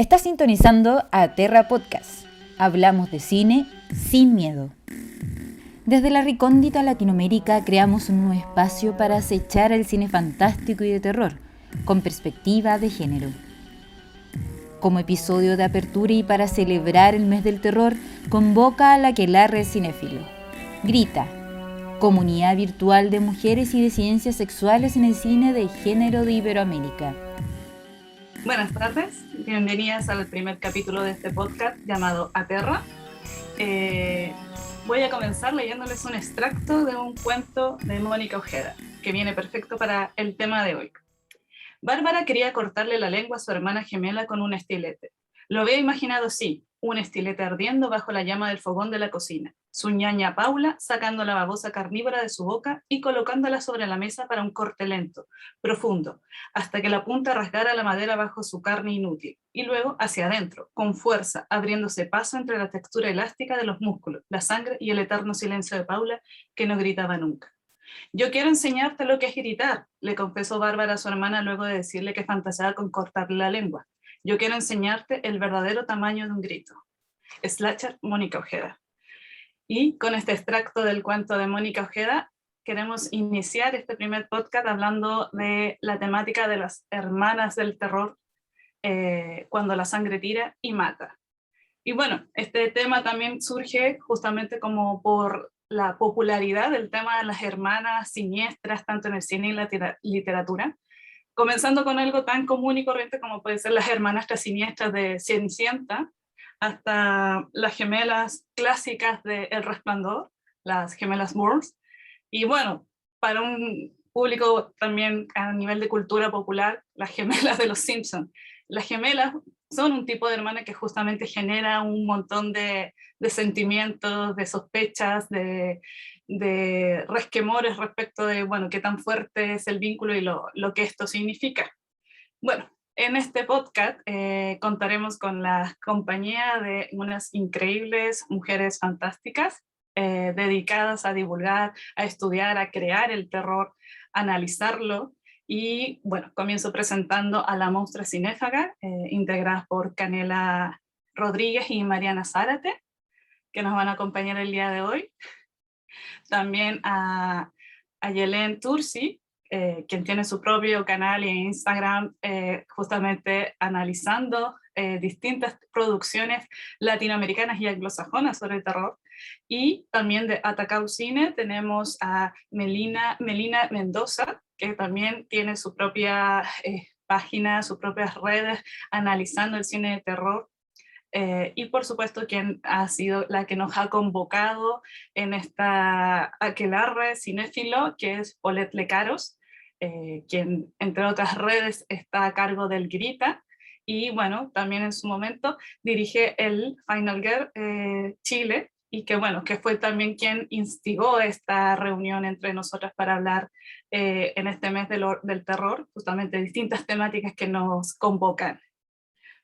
Estás sintonizando a Terra Podcast. Hablamos de cine sin miedo. Desde la recóndita Latinoamérica creamos un nuevo espacio para acechar el cine fantástico y de terror, con perspectiva de género. Como episodio de apertura y para celebrar el mes del terror, convoca a la Aquelarre Cinéfilo. Grita, comunidad virtual de mujeres y disidencias sexuales en el cine de género de Iberoamérica. Buenas tardes, bienvenidas al primer capítulo de este podcast llamado Aterra. Voy a comenzar leyéndoles un extracto de un cuento de Mónica Ojeda, que viene perfecto para el tema de hoy. Bárbara quería cortarle la lengua a su hermana gemela con un estilete. Lo había imaginado así, un estilete ardiendo bajo la llama del fogón de la cocina, su ñaña Paula sacando la babosa carnívora de su boca y colocándola sobre la mesa para un corte lento, profundo, hasta que la punta rasgara la madera bajo su carne inútil, y luego hacia adentro, con fuerza, abriéndose paso entre la textura elástica de los músculos, la sangre y el eterno silencio de Paula, que no gritaba nunca. Yo quiero enseñarte lo que es gritar, le confesó Bárbara a su hermana luego de decirle que fantaseaba con cortarle la lengua. Yo quiero enseñarte el verdadero tamaño de un grito. Slasher, Mónica Ojeda. Y con este extracto del cuento de Mónica Ojeda, queremos iniciar este primer podcast hablando de la temática de las hermanas del terror, cuando la sangre tira y mata. Y bueno, este tema también surge justamente como por la popularidad del tema de las hermanas siniestras, tanto en el cine y la literatura, comenzando con algo tan común y corriente como puede ser las hermanastras siniestras de Cenicienta, hasta las gemelas clásicas de El Resplandor, las gemelas Burns, y bueno, para un público también a nivel de cultura popular, las gemelas de los Simpsons. Las gemelas son un tipo de hermana que justamente genera un montón de sentimientos, de sospechas, de resquemores respecto de, bueno, qué tan fuerte es el vínculo y lo que esto significa. Bueno, en este podcast contaremos con la compañía de unas increíbles mujeres fantásticas dedicadas a divulgar, a estudiar, a crear el terror, a analizarlo. Y bueno, comienzo presentando a la Monstrua Cinéfaga, integradas por Canela Rodríguez y Mariana Zárate, que nos van a acompañar el día de hoy. También a Yelén Tursi, quien tiene su propio canal en Instagram, justamente analizando distintas producciones latinoamericanas y anglosajonas sobre el terror. Y también de Atacau Cine tenemos a Melina Mendoza, que también tiene su propia página, sus propias redes, analizando el cine de terror. Y por supuesto quien ha sido la que nos ha convocado en esta aquelarre cinéfilo, que es Paulette Lecaros, quien entre otras redes está a cargo del Grita, y bueno, también en su momento dirige el Final Girl Chile, y que bueno, que fue también quien instigó esta reunión entre nosotras para hablar en este mes del terror, justamente distintas temáticas que nos convocan.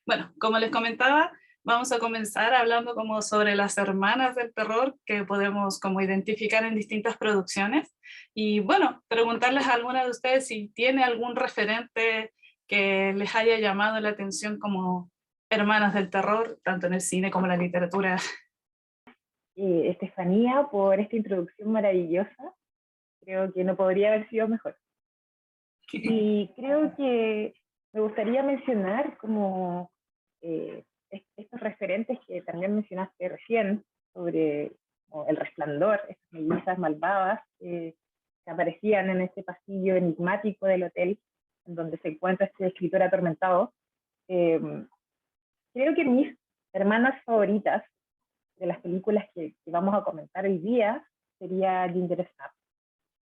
Bueno, como les comentaba, vamos a comenzar hablando como sobre las hermanas del terror que podemos como identificar en distintas producciones. Y bueno, preguntarles a alguna de ustedes si tiene algún referente que les haya llamado la atención como hermanas del terror, tanto en el cine como en la literatura. Estefanía, por esta introducción maravillosa. Creo que no podría haber sido mejor. Y creo que me gustaría mencionar como estos referentes que también mencionaste recién, sobre El Resplandor, estas mellizas malvadas que aparecían en este pasillo enigmático del hotel, en donde se encuentra este escritor atormentado. Creo que mis hermanas favoritas de las películas que vamos a comentar hoy día sería Ginger Snaps.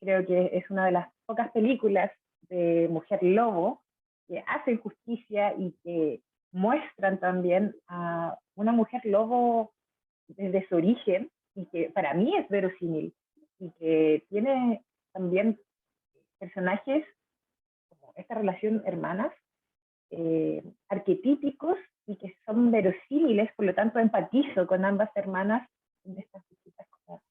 Creo que es una de las pocas películas de mujer lobo que hacen justicia y que muestran también a una mujer lobo desde su origen, y que para mí es verosímil, y que tiene también personajes como esta relación hermanas, arquetípicos y que son verosímiles, por lo tanto empatizo con ambas hermanas en estas distintas cosas,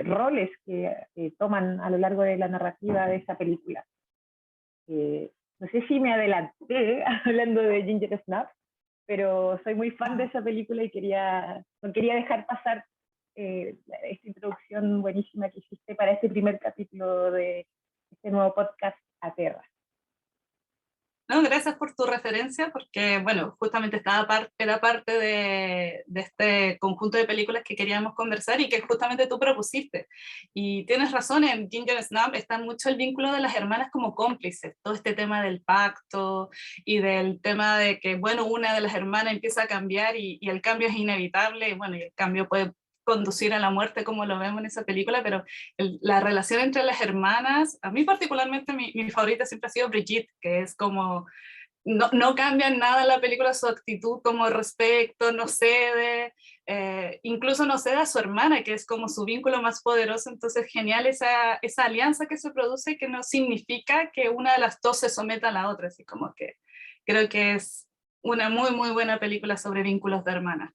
roles que toman a lo largo de la narrativa de esa película. No sé si me adelanté hablando de Ginger Snaps, pero soy muy fan de esa película y no quería dejar pasar esta introducción buenísima que hiciste para este primer capítulo de este nuevo podcast Aterra. No, gracias por tu referencia, porque, bueno, justamente era parte de este conjunto de películas que queríamos conversar y que justamente tú propusiste. Y tienes razón, en Ginger Snap está mucho el vínculo de las hermanas como cómplices, todo este tema del pacto y del tema de que, bueno, una de las hermanas empieza a cambiar y el cambio es inevitable, y bueno, y el cambio puede conducir a la muerte como lo vemos en esa película, pero la relación entre las hermanas, a mí particularmente mi favorita siempre ha sido Brigitte, que es como, no cambia en nada en la película su actitud como respecto, no cede, incluso no cede a su hermana, que es como su vínculo más poderoso, entonces genial esa alianza que se produce, que no significa que una de las dos se someta a la otra, así como que creo que es una muy, muy buena película sobre vínculos de hermanas.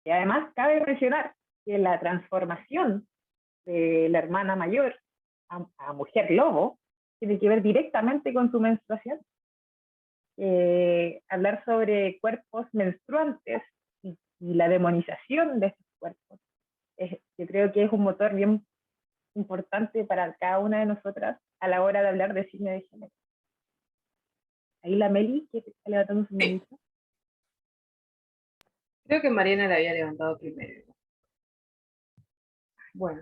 Y además cabe mencionar que la transformación de la hermana mayor a mujer lobo tiene que ver directamente con su menstruación. Hablar sobre cuerpos menstruantes y la demonización de estos cuerpos, yo creo que es un motor bien importante para cada una de nosotras a la hora de hablar de cine de género. Ahí la Meli, que está levantando su manito. Creo que Mariana la había levantado primero. Bueno,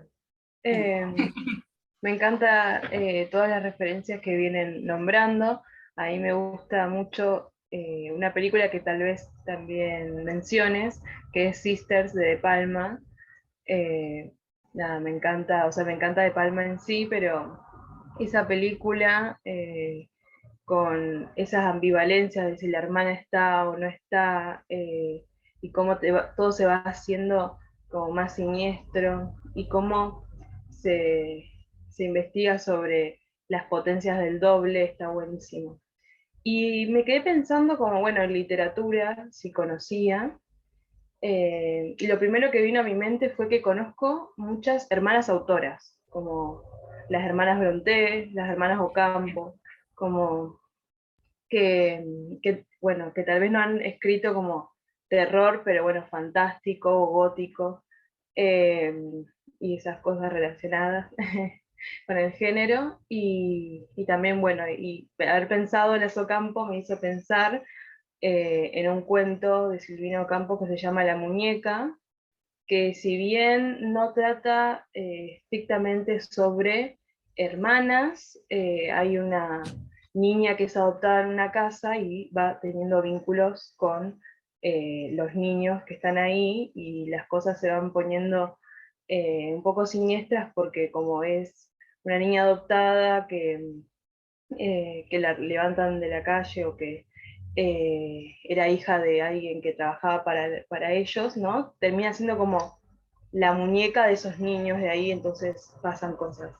me encanta todas las referencias que vienen nombrando. A mí me gusta mucho una película que tal vez también menciones, que es Sisters de De Palma. Nada, me encanta, o sea, me encanta De Palma en sí, pero esa película con esas ambivalencias de si la hermana está o no está, y cómo todo se va haciendo como más siniestro, y cómo se investiga sobre las potencias del doble, está buenísimo. Y me quedé pensando como, bueno, en literatura, si conocía, y lo primero que vino a mi mente fue que conozco muchas hermanas autoras, como las hermanas Brontë, las hermanas Ocampo, como bueno, que tal vez no han escrito como terror, pero bueno, fantástico o gótico, y esas cosas relacionadas con el género, y también, bueno, y haber pensado en eso Ocampo me hizo pensar en un cuento de Silvina Ocampo que se llama La muñeca, que si bien no trata estrictamente sobre hermanas, hay una niña que es adoptada en una casa y va teniendo vínculos con los niños que están ahí, y las cosas se van poniendo un poco siniestras porque como es una niña adoptada que la levantan de la calle, o que era hija de alguien que trabajaba para ellos, ¿no? Termina siendo como la muñeca de esos niños de ahí, entonces pasan cosas.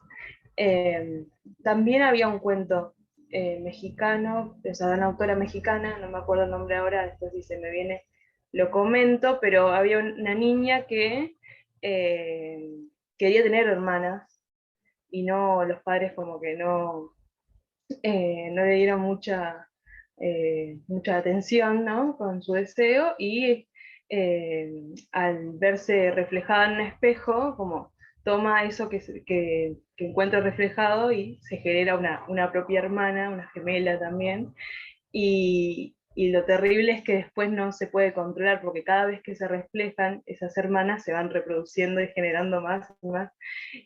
También había un cuento mexicano, o sea, de una autora mexicana, no me acuerdo el nombre ahora, después si se me viene lo comento, pero había una niña que quería tener hermanas, y no, los padres como que no le dieron mucha atención, ¿no? Con su deseo, y al verse reflejada en un espejo, como toma eso que encuentra reflejado y se genera una propia hermana, una gemela también, y lo terrible es que después no se puede controlar, porque cada vez que se reflejan, esas hermanas se van reproduciendo y generando más y más,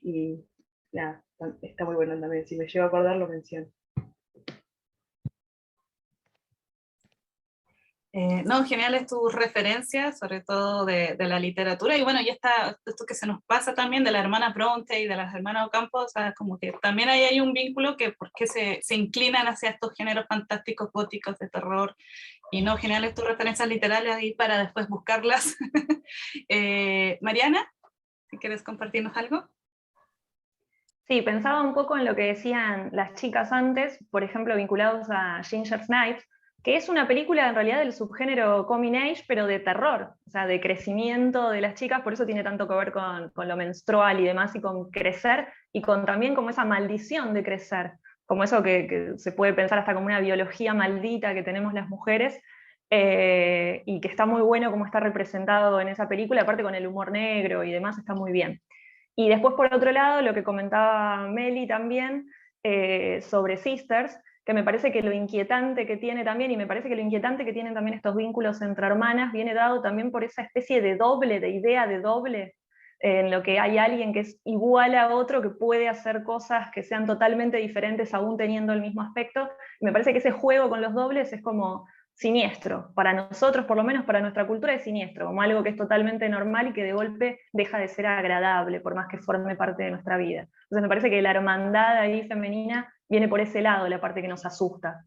y nada, está muy bueno también, si me llego a acordar lo menciono. No, geniales tus referencias, sobre todo de la literatura, y bueno, y esto que se nos pasa también de la hermana Bronte y de las hermanas Ocampo, o sea, como que también ahí hay un vínculo que porque se inclinan hacia estos géneros fantásticos, góticos, de terror, y no, geniales tus referencias literarias ahí para después buscarlas. Mariana, si quieres compartirnos algo. Sí, pensaba un poco en lo que decían las chicas antes, por ejemplo, vinculados a Ginger Snipes, que es una película en realidad del subgénero coming age, pero de terror, o sea, de crecimiento de las chicas, por eso tiene tanto que ver con lo menstrual y demás, y con crecer, y con también como esa maldición de crecer, como eso que se puede pensar hasta como una biología maldita que tenemos las mujeres. y que está muy bueno como está representado en esa película, aparte con el humor negro y demás, está muy bien. Y después, por otro lado, lo que comentaba Meli también sobre Sisters, que me parece que lo inquietante que tiene también, y me parece que lo inquietante que tienen también estos vínculos entre hermanas, viene dado también por esa especie de doble, de idea de doble, en lo que hay alguien que es igual a otro, que puede hacer cosas que sean totalmente diferentes aún teniendo el mismo aspecto. Y me parece que ese juego con los dobles es como siniestro. Para nosotros, por lo menos para nuestra cultura, es siniestro, como algo que es totalmente normal y que de golpe deja de ser agradable, por más que forme parte de nuestra vida. Entonces me parece que la hermandad ahí femenina viene por ese lado, la parte que nos asusta.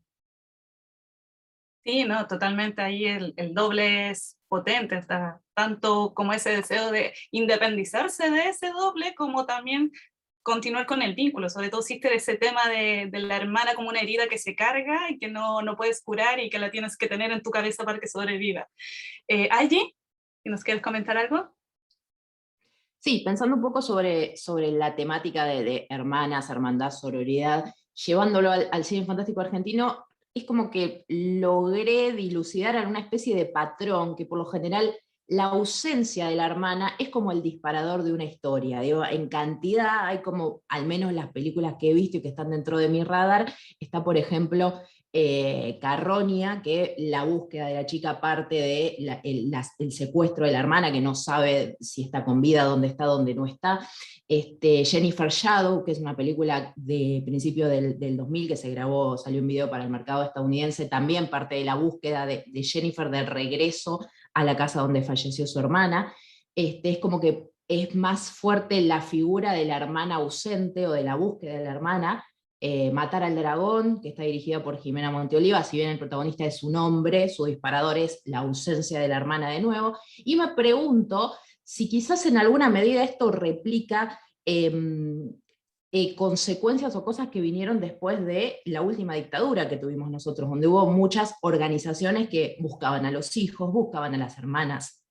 Sí, no, totalmente ahí el doble es potente, está tanto como ese deseo de independizarse de ese doble, como también continuar con el vínculo, sobre todo existe ese tema de la hermana como una herida que se carga y que no puedes curar y que la tienes que tener en tu cabeza para que sobreviva. Angie, ¿nos quieres comentar algo? Sí, pensando un poco sobre la temática de hermanas, hermandad, sororidad, llevándolo al cine fantástico argentino, es como que logré dilucidar alguna especie de patrón que por lo general la ausencia de la hermana es como el disparador de una historia. Digo, en cantidad hay como, al menos las películas que he visto y que están dentro de mi radar, está por ejemplo Carroña, que la búsqueda de la chica parte de el secuestro de la hermana, que no sabe si está con vida, dónde no está. Jennifer Shadow, que es una película de principio del 2000 que se grabó, salió un video para el mercado estadounidense, también parte de la búsqueda de Jennifer de regreso a la casa donde falleció su hermana. Es como que es más fuerte la figura de la hermana ausente o de la búsqueda de la hermana. Matar al dragón, que está dirigida por Jimena Monteoliva, si bien el protagonista es un hombre, su disparador es la ausencia de la hermana de nuevo, y me pregunto si quizás en alguna medida esto replica consecuencias o cosas que vinieron después de la última dictadura que tuvimos nosotros, donde hubo muchas organizaciones que buscaban a los hijos, buscaban a las hermanas.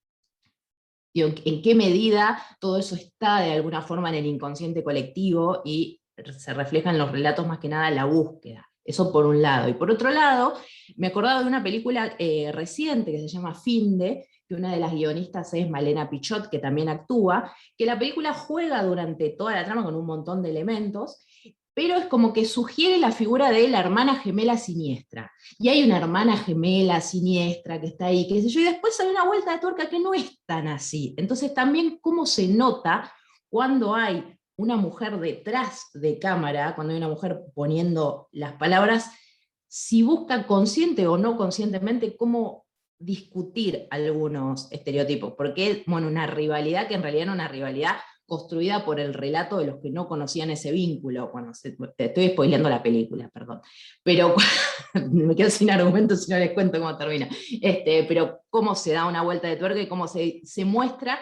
¿En qué medida todo eso está de alguna forma en el inconsciente colectivo y se refleja en los relatos más que nada la búsqueda? Eso por un lado. Y por otro lado, me acordaba de una película reciente que se llama Finde, que una de las guionistas es Malena Pichot, que también actúa, que la película juega durante toda la trama con un montón de elementos, pero es como que sugiere la figura de la hermana gemela siniestra. Y hay una hermana gemela siniestra que está ahí, qué sé yo, y después hay una vuelta de tuerca que no es tan así. Entonces también cómo se nota cuando hay una mujer detrás de cámara, cuando hay una mujer poniendo las palabras, si busca consciente o no conscientemente cómo discutir algunos estereotipos, porque bueno, una rivalidad que en realidad no es una rivalidad construida por el relato de los que no conocían ese vínculo. Bueno, te estoy spoileando la película, perdón, pero me quedo sin argumentos si no les cuento cómo termina. Pero cómo se da una vuelta de tuerca y cómo se muestra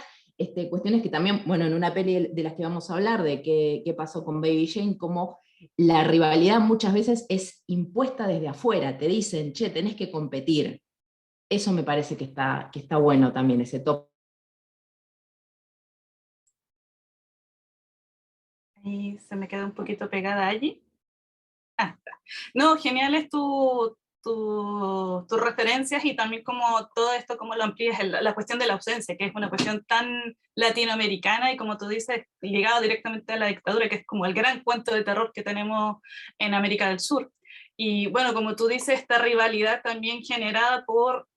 cuestiones que también, bueno, en una peli de las que vamos a hablar, de qué pasó con Baby Jane, cómo la rivalidad muchas veces es impuesta desde afuera, te dicen, che, tenés que competir. Eso me parece que está bueno también, ese top. Ahí se me queda un poquito pegada allí. Ah, está. No, genial es tus referencias y también como todo esto, cómo lo amplías, la cuestión de la ausencia, que es una cuestión tan latinoamericana y como tú dices, ligado directamente a la dictadura, que es como el gran cuento de terror que tenemos en América del Sur. Y bueno, como tú dices, esta rivalidad también generada por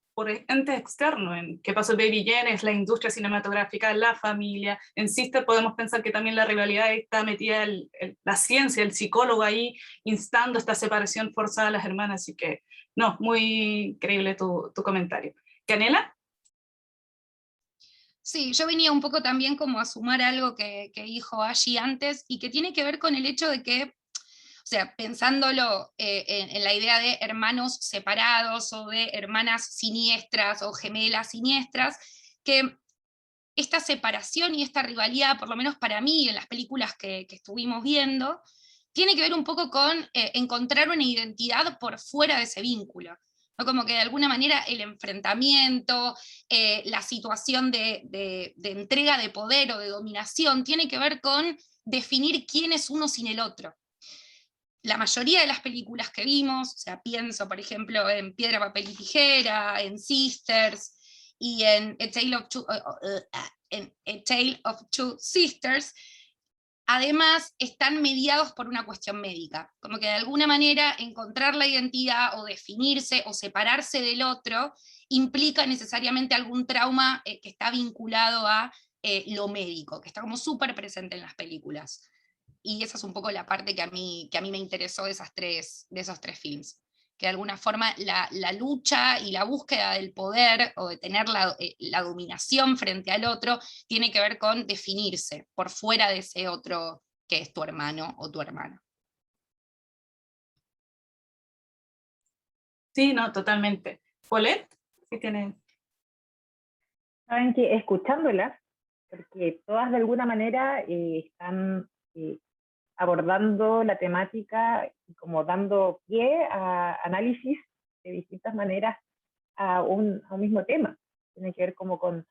entes externos. En qué pasó Baby Jane es la industria cinematográfica, la familia. En Sister podemos pensar que también la rivalidad está metida la ciencia, el psicólogo ahí instando esta separación forzada a las hermanas. Así que, no, muy increíble tu comentario. ¿Canela? Sí, yo venía un poco también como a sumar algo que dijo allí antes y que tiene que ver con el hecho de que, o sea, pensándolo en la idea de hermanos separados o de hermanas siniestras o gemelas siniestras, que esta separación y esta rivalidad, por lo menos para mí en las películas que estuvimos viendo, tiene que ver un poco con encontrar una identidad por fuera de ese vínculo. ¿No? Como que de alguna manera el enfrentamiento, la situación de entrega de poder o de dominación, tiene que ver con definir quién es uno sin el otro. la mayoría de las películas que vimos, o sea, pienso por ejemplo en Piedra, Papel y Tijera, en Sisters y en A Tale of Two Sisters, además están mediados por una cuestión médica, como que de alguna manera encontrar la identidad o definirse o separarse del otro implica necesariamente algún trauma que está vinculado a lo médico, que está como súper presente en las películas. Y esa es un poco la parte que a mí me interesó de esos tres films. Que de alguna forma la lucha y la búsqueda del poder o de tener la dominación frente al otro tiene que ver con definirse por fuera de ese otro que es tu hermano o tu hermana. Sí, no, totalmente. Paulette, ¿sí tienes? Saben que escuchándolas, porque todas de alguna manera están abordando la temática y como dando pie a análisis de distintas maneras a un mismo tema. Tiene que ver como con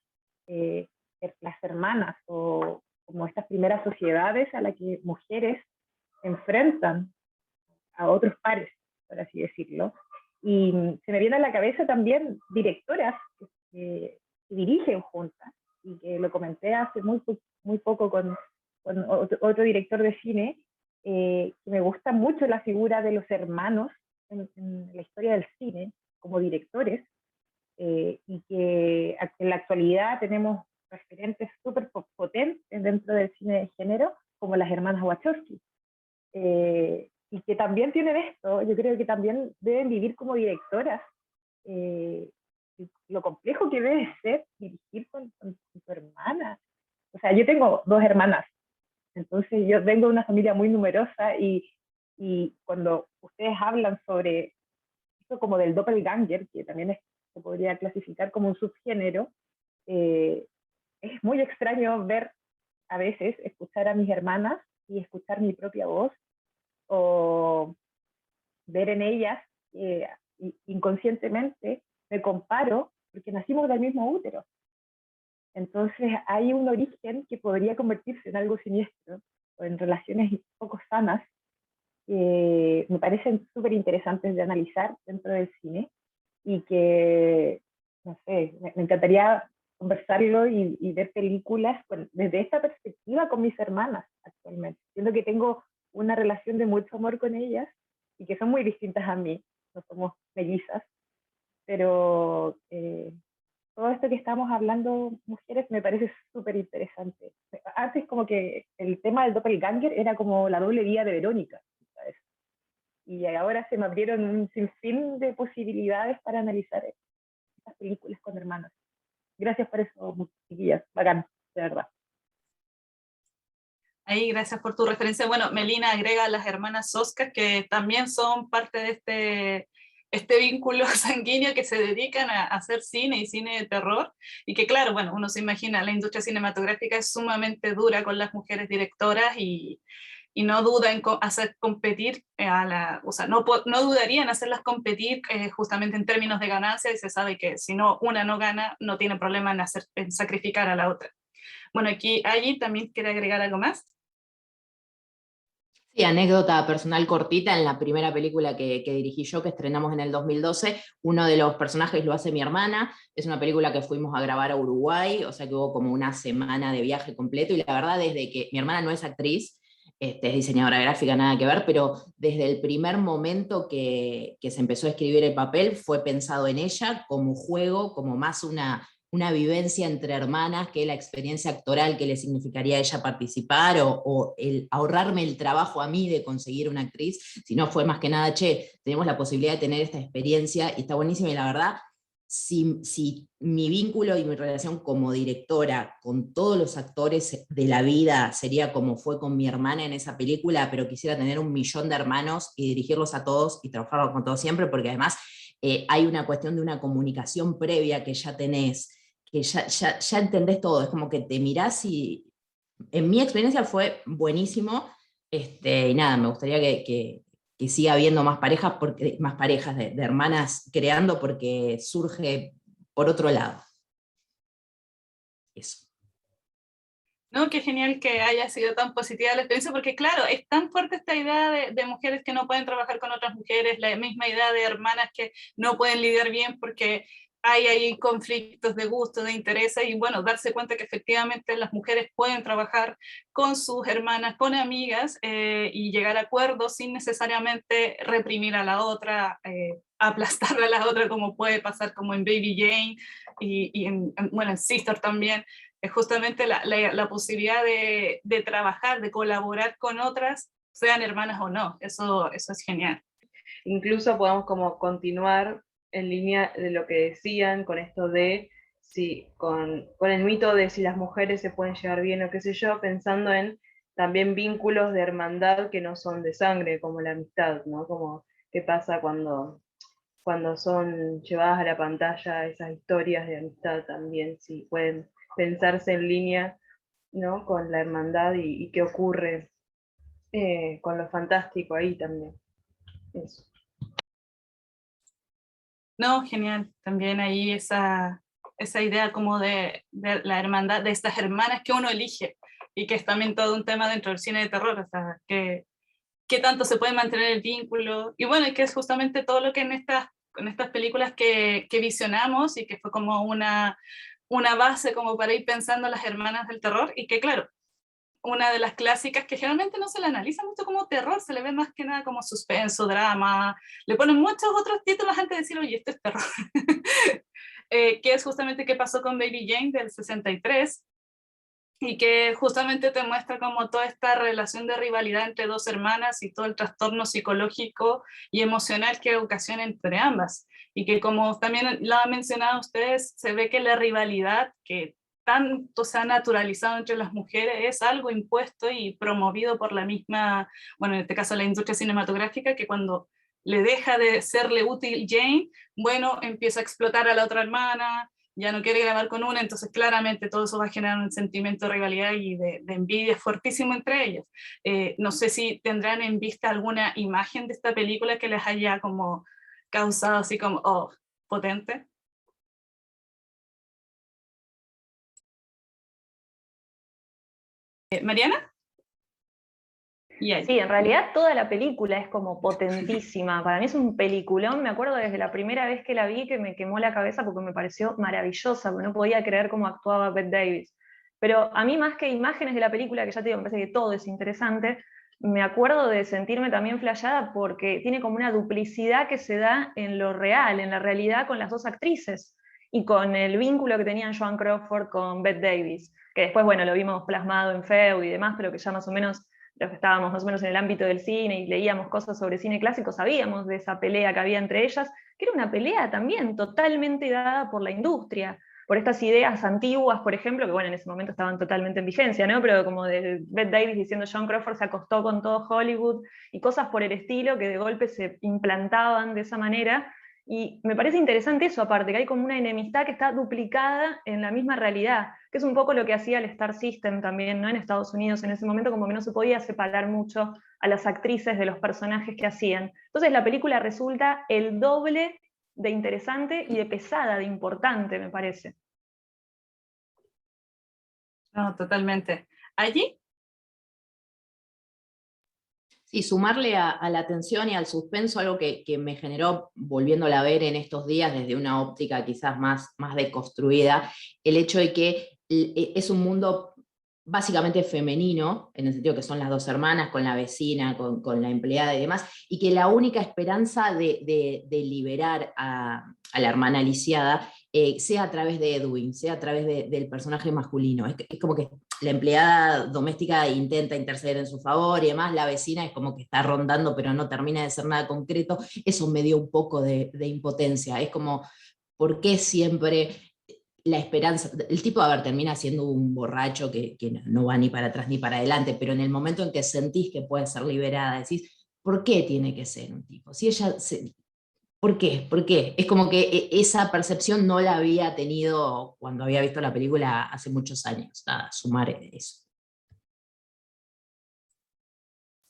las hermanas o como estas primeras sociedades a las que mujeres se enfrentan a otros pares, por así decirlo. Y se me viene a la cabeza también directoras que dirigen juntas, y que lo comenté hace muy poco con otro director de cine, que me gusta mucho la figura de los hermanos en la historia del cine como directores, y que en la actualidad tenemos referentes súper potentes dentro del cine de género, como las hermanas Wachowski. Y que también tienen esto, yo creo que también deben vivir como directoras, lo complejo que debe ser dirigir con tu hermana. O sea, yo tengo 2 hermanas, entonces yo vengo de una familia muy numerosa, y cuando ustedes hablan sobre esto como del doppelganger, que también se podría clasificar como un subgénero, es muy extraño ver a veces, escuchar a mis hermanas y escuchar mi propia voz, o ver en ellas, inconscientemente me comparo porque nacimos del mismo útero. Entonces hay un origen que podría convertirse en algo siniestro o en relaciones poco sanas, que me parecen súper interesantes de analizar dentro del cine, y que, no sé, me encantaría conversarlo y ver películas desde esta perspectiva con mis hermanas actualmente. Siento que tengo una relación de mucho amor con ellas y que son muy distintas a mí, no somos mellizas, pero todo esto que estamos hablando, mujeres, me parece súper interesante. Antes como que el tema del doppelganger era como la doble vía de Verónica, ¿sabes? Y ahora se me abrieron un sinfín de posibilidades para analizar estas películas con hermanos. Gracias por eso, chiquillas, bacán, de verdad. Ahí, gracias por tu referencia. Bueno, Melina agrega a las hermanas Soska, que también son parte de este vínculo sanguíneo, que se dedican a hacer cine y cine de terror, y que claro, bueno, uno se imagina, la industria cinematográfica es sumamente dura con las mujeres directoras, y no duda en hacer competir o sea, no dudaría en hacerlas competir justamente en términos de ganancia, y se sabe que si no, una no gana, no tiene problema en sacrificar a la otra. Bueno, aquí allí también quiere agregar algo más. Sí, anécdota personal cortita: en la primera película que dirigí yo, que estrenamos en el 2012, uno de los personajes lo hace mi hermana. Es una película que fuimos a grabar a Uruguay, o sea que hubo como una semana de viaje completo, y la verdad, desde que mi hermana no es actriz, es diseñadora gráfica, nada que ver, pero desde el primer momento que se empezó a escribir el papel, fue pensado en ella como juego, como más una vivencia entre hermanas, que la experiencia actoral que le significaría a ella participar, o el ahorrarme el trabajo a mí de conseguir una actriz, sino fue más que nada, che, tenemos la posibilidad de tener esta experiencia y está buenísima. Y la verdad, si mi vínculo y mi relación como directora con todos los actores de la vida sería como fue con mi hermana en esa película, pero quisiera tener 1.000.000 de hermanos y dirigirlos a todos y trabajar con todos siempre, porque además hay una cuestión de una comunicación previa que ya tenés, que ya entendés todo, es como que te mirás, y en mi experiencia fue buenísimo. Y nada, me gustaría que siga habiendo más parejas de hermanas creando, porque surge por otro lado. Eso. No, qué genial que haya sido tan positiva la experiencia, porque claro, es tan fuerte esta idea de mujeres que no pueden trabajar con otras mujeres, la misma idea de hermanas que no pueden lidiar bien porque hay ahí conflictos de gusto, de intereses, y bueno, darse cuenta que efectivamente las mujeres pueden trabajar con sus hermanas, con amigas, y llegar a acuerdos sin necesariamente reprimir a la otra, aplastar a la otra, como puede pasar como en Baby Jane, bueno, en Sister también. Es justamente la posibilidad de trabajar, de colaborar con otras, sean hermanas o no. Eso es genial. Incluso podamos como continuar en línea de lo que decían con esto de si con el mito de si las mujeres se pueden llevar bien o qué sé yo, pensando en también vínculos de hermandad que no son de sangre, como la amistad, ¿no? Como qué pasa cuando son llevadas a la pantalla esas historias de amistad también, si pueden pensarse en línea, ¿no? Con la hermandad y qué ocurre con lo fantástico ahí también. Eso. No, genial. También ahí esa idea como de la hermandad, de estas hermanas que uno elige, y que es también todo un tema dentro del cine de terror, o sea, qué tanto se puede mantener el vínculo, y bueno, y que es justamente todo lo que en estas películas que visionamos, y que fue como una base como para ir pensando en las hermanas del terror, y que claro, una de las clásicas que generalmente no se la analiza mucho como terror, se le ve más que nada como suspenso, drama, le ponen muchos otros títulos antes de decir, oye, esto es terror. Que es justamente qué pasó con Baby Jane del 63, y que justamente te muestra como toda esta relación de rivalidad entre dos hermanas y todo el trastorno psicológico y emocional que ocasiona entre ambas. Y que como también lo han mencionado ustedes, se ve que la rivalidad que tanto se ha naturalizado entre las mujeres es algo impuesto y promovido por la misma, bueno, en este caso la industria cinematográfica, que cuando le deja de serle útil Jane, bueno, empieza a explotar a la otra hermana, ya no quiere grabar con una, entonces claramente todo eso va a generar un sentimiento de rivalidad y de envidia fuertísimo entre ellas. No sé si tendrán en vista alguna imagen de esta película que les haya como causado así como, oh, potente. ¿Mariana? Sí, en realidad toda la película es como potentísima. Para mí es un peliculón. Me acuerdo desde la primera vez que la vi que me quemó la cabeza porque me pareció maravillosa, porque no podía creer cómo actuaba Bette Davis. Pero a mí, más que imágenes de la película, que ya te digo, me parece que todo es interesante, me acuerdo de sentirme también flasheada porque tiene como una duplicidad que se da en lo real, en la realidad, con las dos actrices y con el vínculo que tenían Joan Crawford con Bette Davis, que después, bueno, lo vimos plasmado en Feud y demás, pero que ya más o menos los que estábamos más o menos en el ámbito del cine y leíamos cosas sobre cine clásico, sabíamos de esa pelea que había entre ellas, que era una pelea también totalmente dada por la industria, por estas ideas antiguas, por ejemplo, que bueno, en ese momento estaban totalmente en vigencia, ¿no? Pero como de Bette Davis diciendo Joan Crawford se acostó con todo Hollywood, y cosas por el estilo que de golpe se implantaban de esa manera. Y me parece interesante eso, aparte, que hay como una enemistad que está duplicada en la misma realidad, que es un poco lo que hacía el Star System también, ¿no? En Estados Unidos en ese momento, como que no se podía separar mucho a las actrices de los personajes que hacían. Entonces la película resulta el doble de interesante y de pesada, de importante, me parece. No, totalmente. ¿Allí? Sí, sumarle a la tensión y al suspenso algo que me generó, volviéndola a ver en estos días desde una óptica quizás más deconstruida, el hecho de que es un mundo básicamente femenino, en el sentido que son las dos hermanas, con la vecina, con la empleada y demás, y que la única esperanza de liberar a la hermana lisiada sea a través de Edwin, sea a través del personaje masculino. Es como que la empleada doméstica intenta interceder en su favor y demás, la vecina es como que está rondando pero no termina de ser nada concreto. Eso me dio un poco de impotencia. Es como, ¿por qué siempre la esperanza? El tipo, a ver, termina siendo un borracho que no va ni para atrás ni para adelante, pero en el momento en que sentís que puede ser liberada, decís, ¿por qué tiene que ser un tipo? Si ella ¿por qué? ¿Por qué? Es como que esa percepción no la había tenido cuando había visto la película hace muchos años. Nada, sumar eso.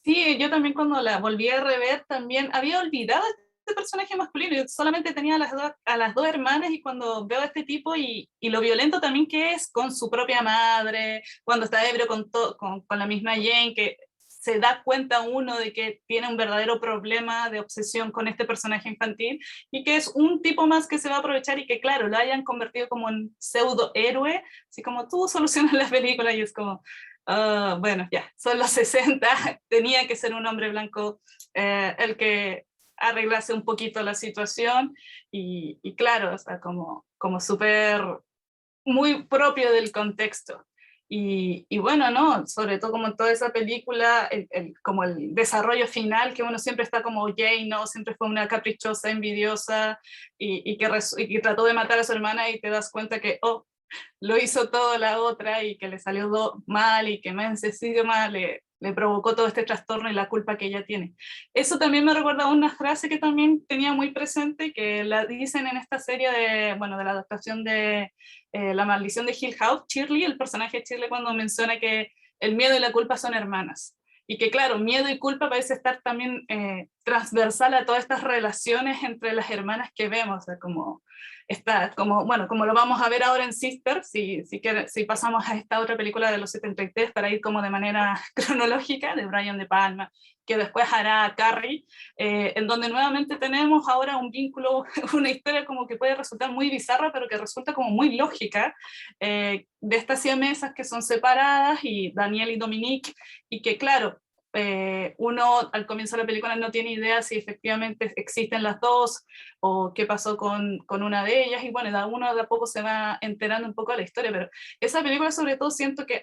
Sí, yo también cuando la volví a rever también había olvidado este personaje masculino, yo solamente tenía a las dos hermanas, y cuando veo a este tipo y lo violento también que es con su propia madre, cuando está ebrio con la misma Jane, que se da cuenta uno de que tiene un verdadero problema de obsesión con este personaje infantil, y que es un tipo más que se va a aprovechar, y que claro, lo hayan convertido como en pseudo héroe, así como tú solucionas la película, y es como, bueno, ya, son los 60, tenía que ser un hombre blanco el que arreglase un poquito la situación, y claro, o sea, como súper, muy propio del contexto. Y bueno, ¿no? Sobre todo como en toda esa película, como el desarrollo final, que uno siempre está como Jane, ¿no? Siempre fue una caprichosa, envidiosa, y que trató de matar a su hermana, y te das cuenta que, oh, lo hizo todo la otra, y que le salió mal, y que más sido mal, le provocó todo este trastorno y la culpa que ella tiene. Eso también me recuerda a una frase que también tenía muy presente, que la dicen en esta serie de la adaptación de La maldición de Hill House, Shirley, el personaje de Shirley, cuando menciona que el miedo y la culpa son hermanas. Y que claro, miedo y culpa parece estar también transversal a todas estas relaciones entre las hermanas que vemos, o sea, como está, como lo vamos a ver ahora en Sister, si pasamos a esta otra película de los 73 para ir como de manera cronológica, de Brian De Palma, que después hará Carrie, en donde nuevamente tenemos ahora un vínculo, una historia como que puede resultar muy bizarra, pero que resulta como muy lógica, de estas siamesas que son separadas, y Daniel y Dominique, y que claro, uno al comienzo de la película no tiene idea si efectivamente existen las dos, o qué pasó con una de ellas, y bueno, uno de a poco se va enterando un poco de la historia, pero esa película sobre todo siento que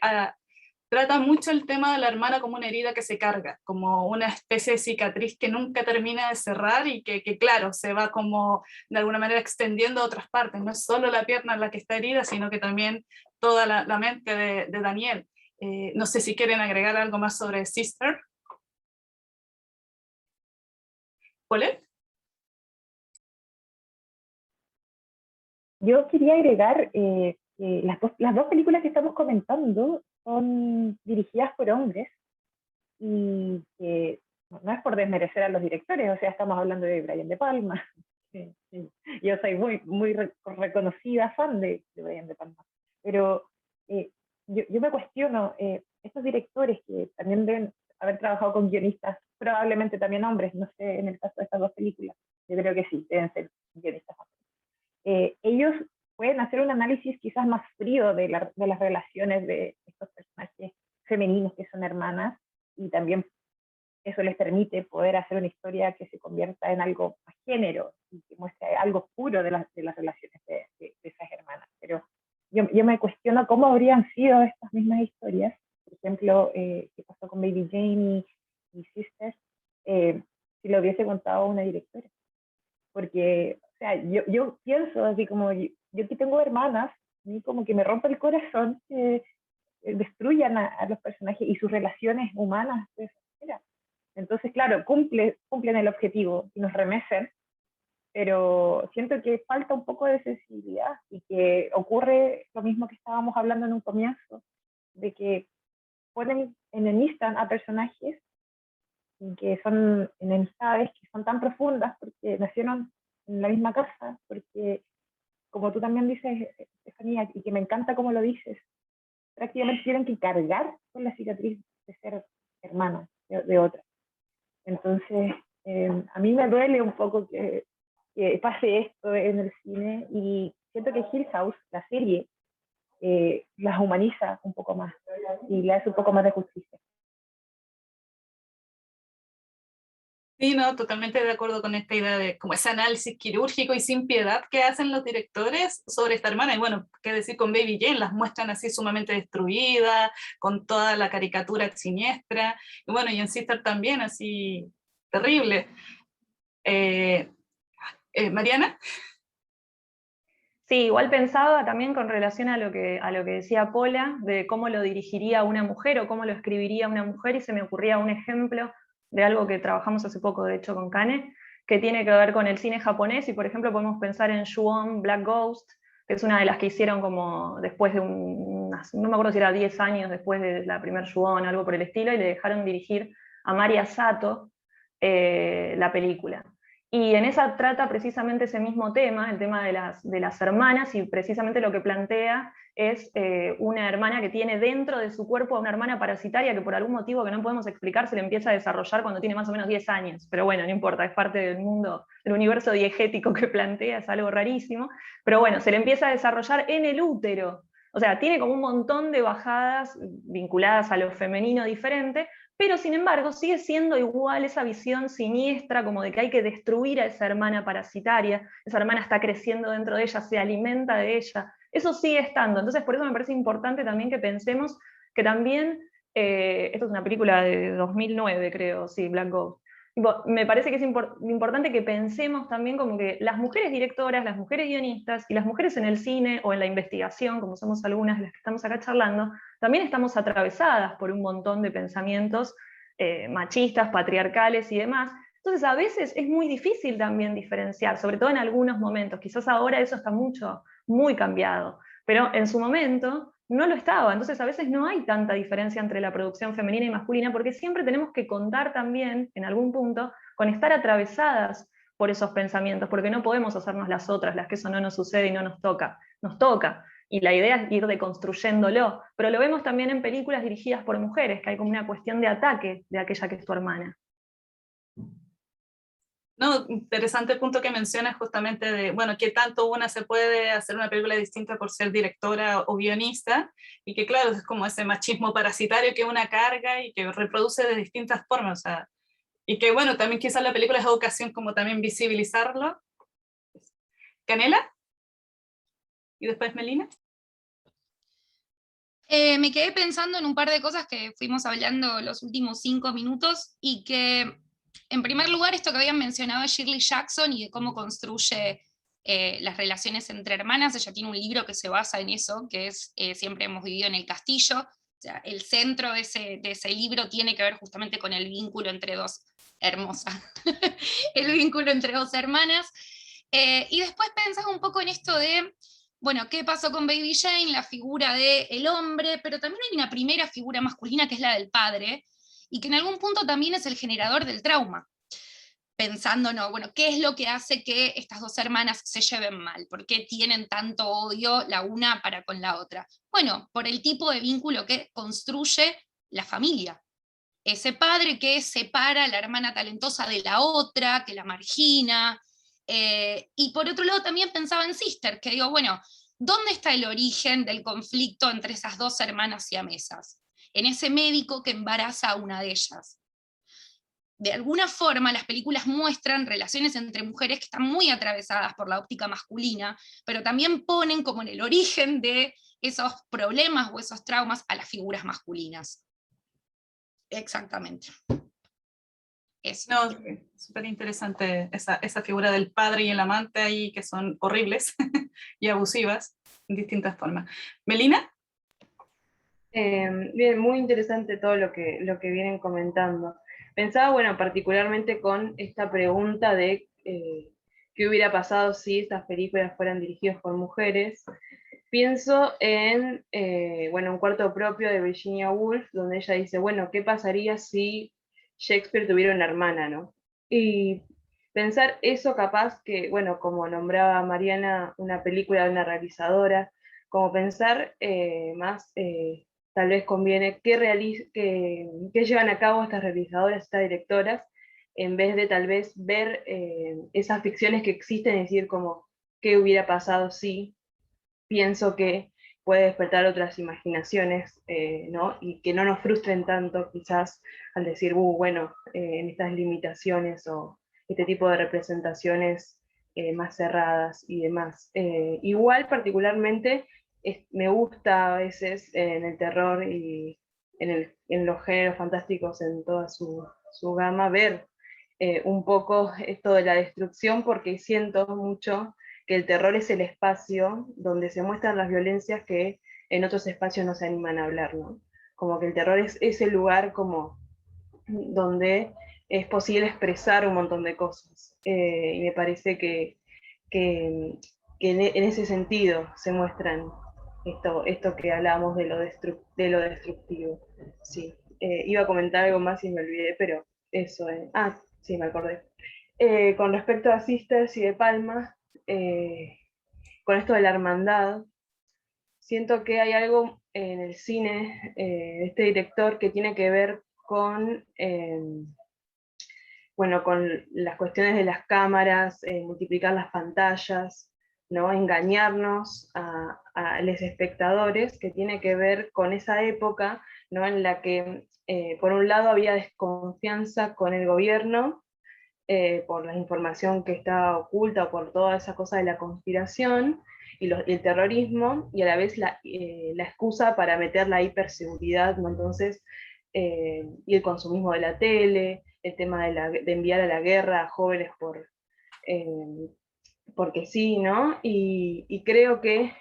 trata mucho el tema de la hermana como una herida que se carga, como una especie de cicatriz que nunca termina de cerrar, y que claro, se va como de alguna manera extendiendo a otras partes, no es solo la pierna la que está herida, sino que también toda la mente de Daniel. No sé si quieren agregar algo más sobre Sister. ¿Paulette? Yo quería agregar que las dos películas que estamos comentando son dirigidas por hombres, y que no es por desmerecer a los directores, o sea, estamos hablando de Brian De Palma. Sí, sí. Yo soy muy reconocida fan de Brian De Palma, pero yo me cuestiono, estos directores que también deben haber trabajado con guionistas, probablemente también hombres, no sé, en el caso de estas dos películas, yo creo que sí, deben ser guionistas hombres. Ellos pueden hacer un análisis quizás más frío de las relaciones de estos personajes femeninos que son hermanas, y también eso les permite poder hacer una historia que se convierta en algo más género, y que muestre algo puro de las relaciones de esas hermanas. Pero yo me cuestiono cómo habrían sido estas mismas historias, por ejemplo, qué pasó con Baby Jane y Sisters, si lo hubiese contado una directora. Porque, o sea, yo pienso así como, yo que tengo hermanas, a mí como que me rompe el corazón que destruyan a los personajes y sus relaciones humanas de esa manera. Entonces, claro, cumplen el objetivo y nos remecen, pero siento que falta un poco de sensibilidad, y que ocurre lo mismo que estábamos hablando en un comienzo, de que enemistan a personajes, y que son enemistades que son tan profundas porque nacieron en la misma casa, porque, como tú también dices, Estefanía, y que me encanta cómo lo dices, prácticamente tienen que cargar con la cicatriz de ser hermanas de otra. Entonces, a mí me duele un poco que pase esto en el cine, y siento que Hill House, la serie, las humaniza un poco más y le hace un poco más de justicia. Sí, no, totalmente de acuerdo con esta idea de como ese análisis quirúrgico y sin piedad que hacen los directores sobre esta hermana. Y bueno, qué decir con Baby Jane, las muestran así sumamente destruidas, con toda la caricatura siniestra. Y bueno, y en Sister también, así terrible. Mariana. Sí, igual pensaba también con relación a lo que decía Pola, de cómo lo dirigiría una mujer o cómo lo escribiría una mujer, y se me ocurría un ejemplo de algo que trabajamos hace poco, de hecho, con Kane, que tiene que ver con el cine japonés, y por ejemplo podemos pensar en Ju-on Black Ghost, que es una de las que hicieron como después de no me acuerdo si era 10 años después de la primer Ju-on, algo por el estilo, y le dejaron dirigir a Mari Sato la película. Y en esa trata precisamente ese mismo tema, el tema de las hermanas, y precisamente lo que plantea es una hermana que tiene dentro de su cuerpo a una hermana parasitaria que por algún motivo que no podemos explicar se le empieza a desarrollar cuando tiene más o menos 10 años. Pero bueno, no importa, es parte del mundo, del universo diegético que plantea, es algo rarísimo. Pero bueno, se le empieza a desarrollar en el útero. O sea, tiene como un montón de bajadas vinculadas a lo femenino diferente, pero sin embargo sigue siendo igual esa visión siniestra como de que hay que destruir a esa hermana parasitaria, esa hermana está creciendo dentro de ella, se alimenta de ella, eso sigue estando. Entonces por eso me parece importante también que pensemos que también, esto es una película de 2009 creo, sí, Black Ghost, me parece que es importante que pensemos también como que las mujeres directoras, las mujeres guionistas y las mujeres en el cine o en la investigación, como somos algunas de las que estamos acá charlando, también estamos atravesadas por un montón de pensamientos machistas, patriarcales y demás. Entonces a veces es muy difícil también diferenciar, sobre todo en algunos momentos. Quizás ahora eso está muy cambiado, pero en su momento no lo estaba. Entonces a veces no hay tanta diferencia entre la producción femenina y masculina, porque siempre tenemos que contar también, en algún punto, con estar atravesadas por esos pensamientos, porque no podemos hacernos las otras, las que eso no nos sucede y no nos toca. Nos toca. Y la idea es ir deconstruyéndolo, pero lo vemos también en películas dirigidas por mujeres, que hay como una cuestión de ataque de aquella que es tu hermana. No, interesante el punto que mencionas justamente de, bueno, qué tanto una se puede hacer una película distinta por ser directora o guionista, y que claro, es como ese machismo parasitario que una carga y que reproduce de distintas formas, o sea, y que bueno, también quizás la película es ocasión como también visibilizarlo. ¿Canela? ¿Y después Melina? Me quedé pensando en un par de cosas que fuimos hablando los últimos 5 minutos y que, en primer lugar, esto que habían mencionado Shirley Jackson y de cómo construye las relaciones entre hermanas. Ella tiene un libro que se basa en eso, que es Siempre hemos vivido en el castillo. O sea, el centro de ese libro tiene que ver justamente con el vínculo entre dos hermosas, el vínculo entre dos hermanas. Y después pensaba un poco en esto de, bueno, ¿qué pasó con Baby Jane? La figura del hombre, pero también hay una primera figura masculina que es la del padre, y que en algún punto también es el generador del trauma. Pensando, no, bueno, ¿qué es lo que hace que estas dos hermanas se lleven mal? ¿Por qué tienen tanto odio la una para con la otra? Bueno, por el tipo de vínculo que construye la familia. Ese padre que separa a la hermana talentosa de la otra, que la margina. Y por otro lado también pensaba en Sister, que digo, bueno, ¿dónde está el origen del conflicto entre esas dos hermanas siamesas? En ese médico que embaraza a una de ellas. De alguna forma las películas muestran relaciones entre mujeres que están muy atravesadas por la óptica masculina, pero también ponen como en el origen de esos problemas o esos traumas a las figuras masculinas. Exactamente. Eso. No, súper interesante esa figura del padre y el amante ahí, que son horribles y abusivas en distintas formas. ¿Melina? Bien, muy interesante todo lo que vienen comentando. Pensaba, bueno, particularmente con esta pregunta de qué hubiera pasado si estas películas fueran dirigidas por mujeres. Pienso en, bueno, Un cuarto propio de Virginia Woolf, donde ella dice, bueno, ¿qué pasaría si Shakespeare tuviera una hermana, ¿no? Y pensar eso capaz que, bueno, como nombraba Mariana, una película de una realizadora, como pensar más, tal vez conviene qué llevan a cabo estas realizadoras, estas directoras, en vez de tal vez ver esas ficciones que existen y decir como, ¿qué hubiera pasado si? Pienso que puede despertar otras imaginaciones, ¿no? Y que no nos frustren tanto quizás al decir, bueno, en estas limitaciones o este tipo de representaciones más cerradas y demás. Igual particularmente me gusta a veces en el terror y en los géneros fantásticos en toda su gama ver un poco esto de la destrucción, porque siento mucho que el terror es el espacio donde se muestran las violencias que en otros espacios no se animan a hablar, ¿no? Como que el terror es ese lugar como donde es posible expresar un montón de cosas. Y me parece que en ese sentido se muestran esto que hablábamos de lo destructivo. Sí. Iba a comentar algo más y me olvidé, pero eso. Sí, me acordé. Con respecto a Sisters y De Palma, con esto de la hermandad, siento que hay algo en el cine de este director que tiene que ver con, bueno, con las cuestiones de las cámaras, multiplicar las pantallas, ¿no? Engañarnos a los espectadores, que tiene que ver con esa época, ¿no? En la que, por un lado, había desconfianza con el gobierno, por la información que está oculta, por toda esa cosa de la conspiración y el terrorismo, y a la vez la excusa para meter la hiperseguridad, ¿no? Entonces, y el consumismo de la tele, el tema de enviar a la guerra a jóvenes eh, porque sí, ¿no? Y creo que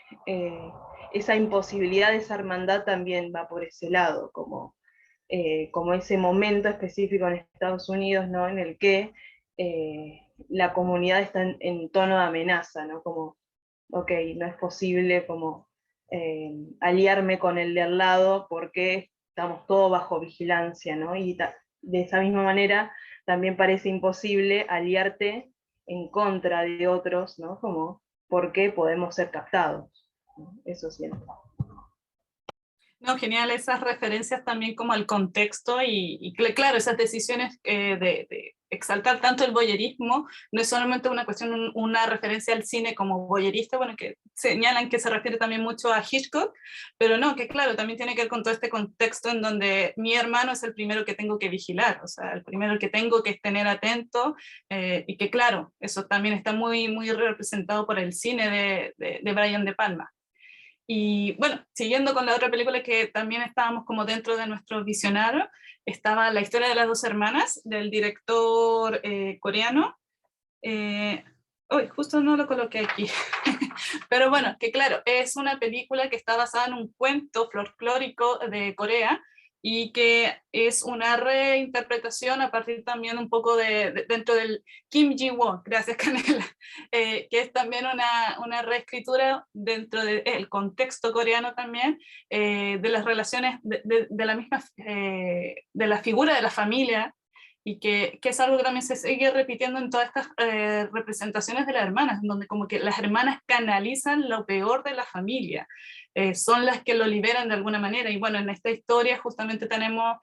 esa imposibilidad de esa hermandad también va por ese lado, como ese momento específico en Estados Unidos, ¿no? En el que la comunidad está en tono de amenaza, ¿no? Como, ok, no es posible como aliarme con el de al lado porque estamos todos bajo vigilancia, ¿no? Y de esa misma manera también parece imposible aliarte en contra de otros, ¿no? Como porque podemos ser captados, ¿no? Eso siento. No, genial esas referencias también como al contexto claro, esas decisiones de exaltar tanto el voyerismo, no es solamente una cuestión, una referencia al cine como voyerista, bueno, que señalan que se refiere también mucho a Hitchcock, pero no, que claro, también tiene que ver con todo este contexto en donde mi hermano es el primero que tengo que vigilar, o sea, el primero que tengo que tener atento, y que claro, eso también está muy, muy representado por el cine de Brian De Palma. Y bueno, siguiendo con la otra película que también estábamos como dentro de nuestro visionario, estaba La historia de las dos hermanas, del director coreano. Eh, Uy, justo no lo coloqué aquí. Pero bueno, que claro, es una película que está basada en un cuento folclórico de Corea y que es una reinterpretación a partir también un poco dentro del Kim Ji-won, gracias Canela, que es también una reescritura dentro del contexto coreano también, de las relaciones, de la misma, de la figura de la familia, y que es algo que también se sigue repitiendo en todas estas representaciones de las hermanas, en donde como que las hermanas canalizan lo peor de la familia, son las que lo liberan de alguna manera, y bueno, en esta historia justamente tenemos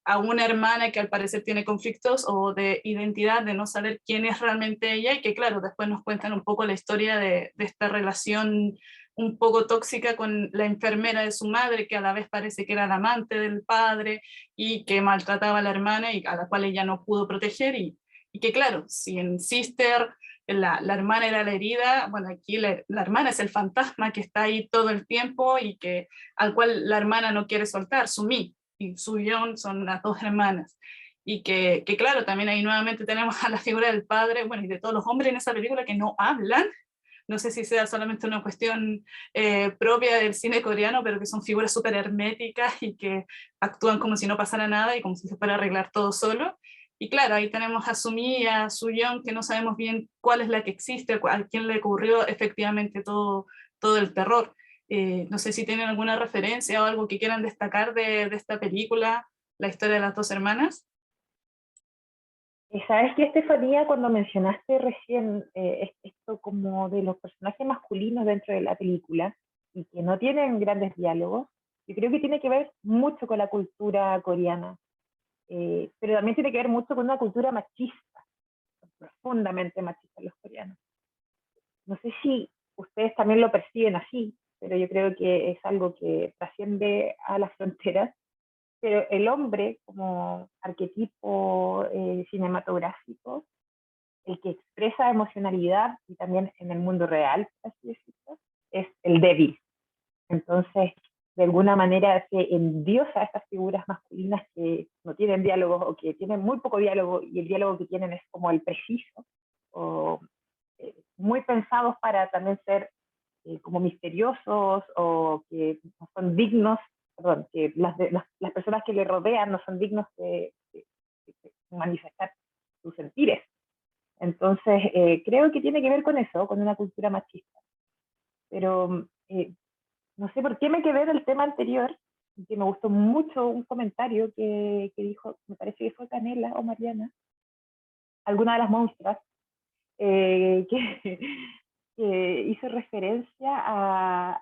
a una hermana que al parecer tiene conflictos o de identidad, de no saber quién es realmente ella, y que claro, después nos cuentan un poco la historia de esta relación un poco tóxica con la enfermera de su madre, que a la vez parece que era la amante del padre, y que maltrataba a la hermana y a la cual ella no pudo proteger, y que claro, si en Sister la hermana era la herida, bueno, aquí la hermana es el fantasma que está ahí todo el tiempo y que al cual la hermana no quiere soltar, Sumi y Suyeon son las dos hermanas. Y que claro, también ahí nuevamente tenemos a la figura del padre, bueno, y de todos los hombres en esa película que no hablan, no sé si sea solamente una cuestión propia del cine coreano, pero que son figuras súper herméticas y que actúan como si no pasara nada y como si se fuera a arreglar todo solo. Y claro, ahí tenemos a Sumi y a Suyeon, que no sabemos bien cuál es la que existe, a quién le ocurrió efectivamente todo el terror. No sé si tienen alguna referencia o algo que quieran destacar de esta película, la historia de las dos hermanas. ¿Sabes qué, Estefanía? Cuando mencionaste recién esto como de los personajes masculinos dentro de la película y que no tienen grandes diálogos, yo creo que tiene que ver mucho con la cultura coreana, pero también tiene que ver mucho con una cultura machista, profundamente machista los coreanos. No sé si ustedes también lo perciben así, pero yo creo que es algo que trasciende a las fronteras. Pero el hombre como arquetipo cinematográfico, el que expresa emocionalidad y también en el mundo real, así decirlo, es el débil. Entonces, de alguna manera se endiosa a estas figuras masculinas que no tienen diálogos o que tienen muy poco diálogo y el diálogo que tienen es como el preciso, o muy pensados para también ser como misteriosos o que no son dignos, perdón, que las personas que le rodean no son dignos de manifestar sus sentires. Entonces, creo que tiene que ver con eso, con una cultura machista. Pero no sé por qué me quedé del tema anterior, que me gustó mucho un comentario que dijo, me parece que fue Canela o Mariana, alguna de las monstruas, que, que hizo referencia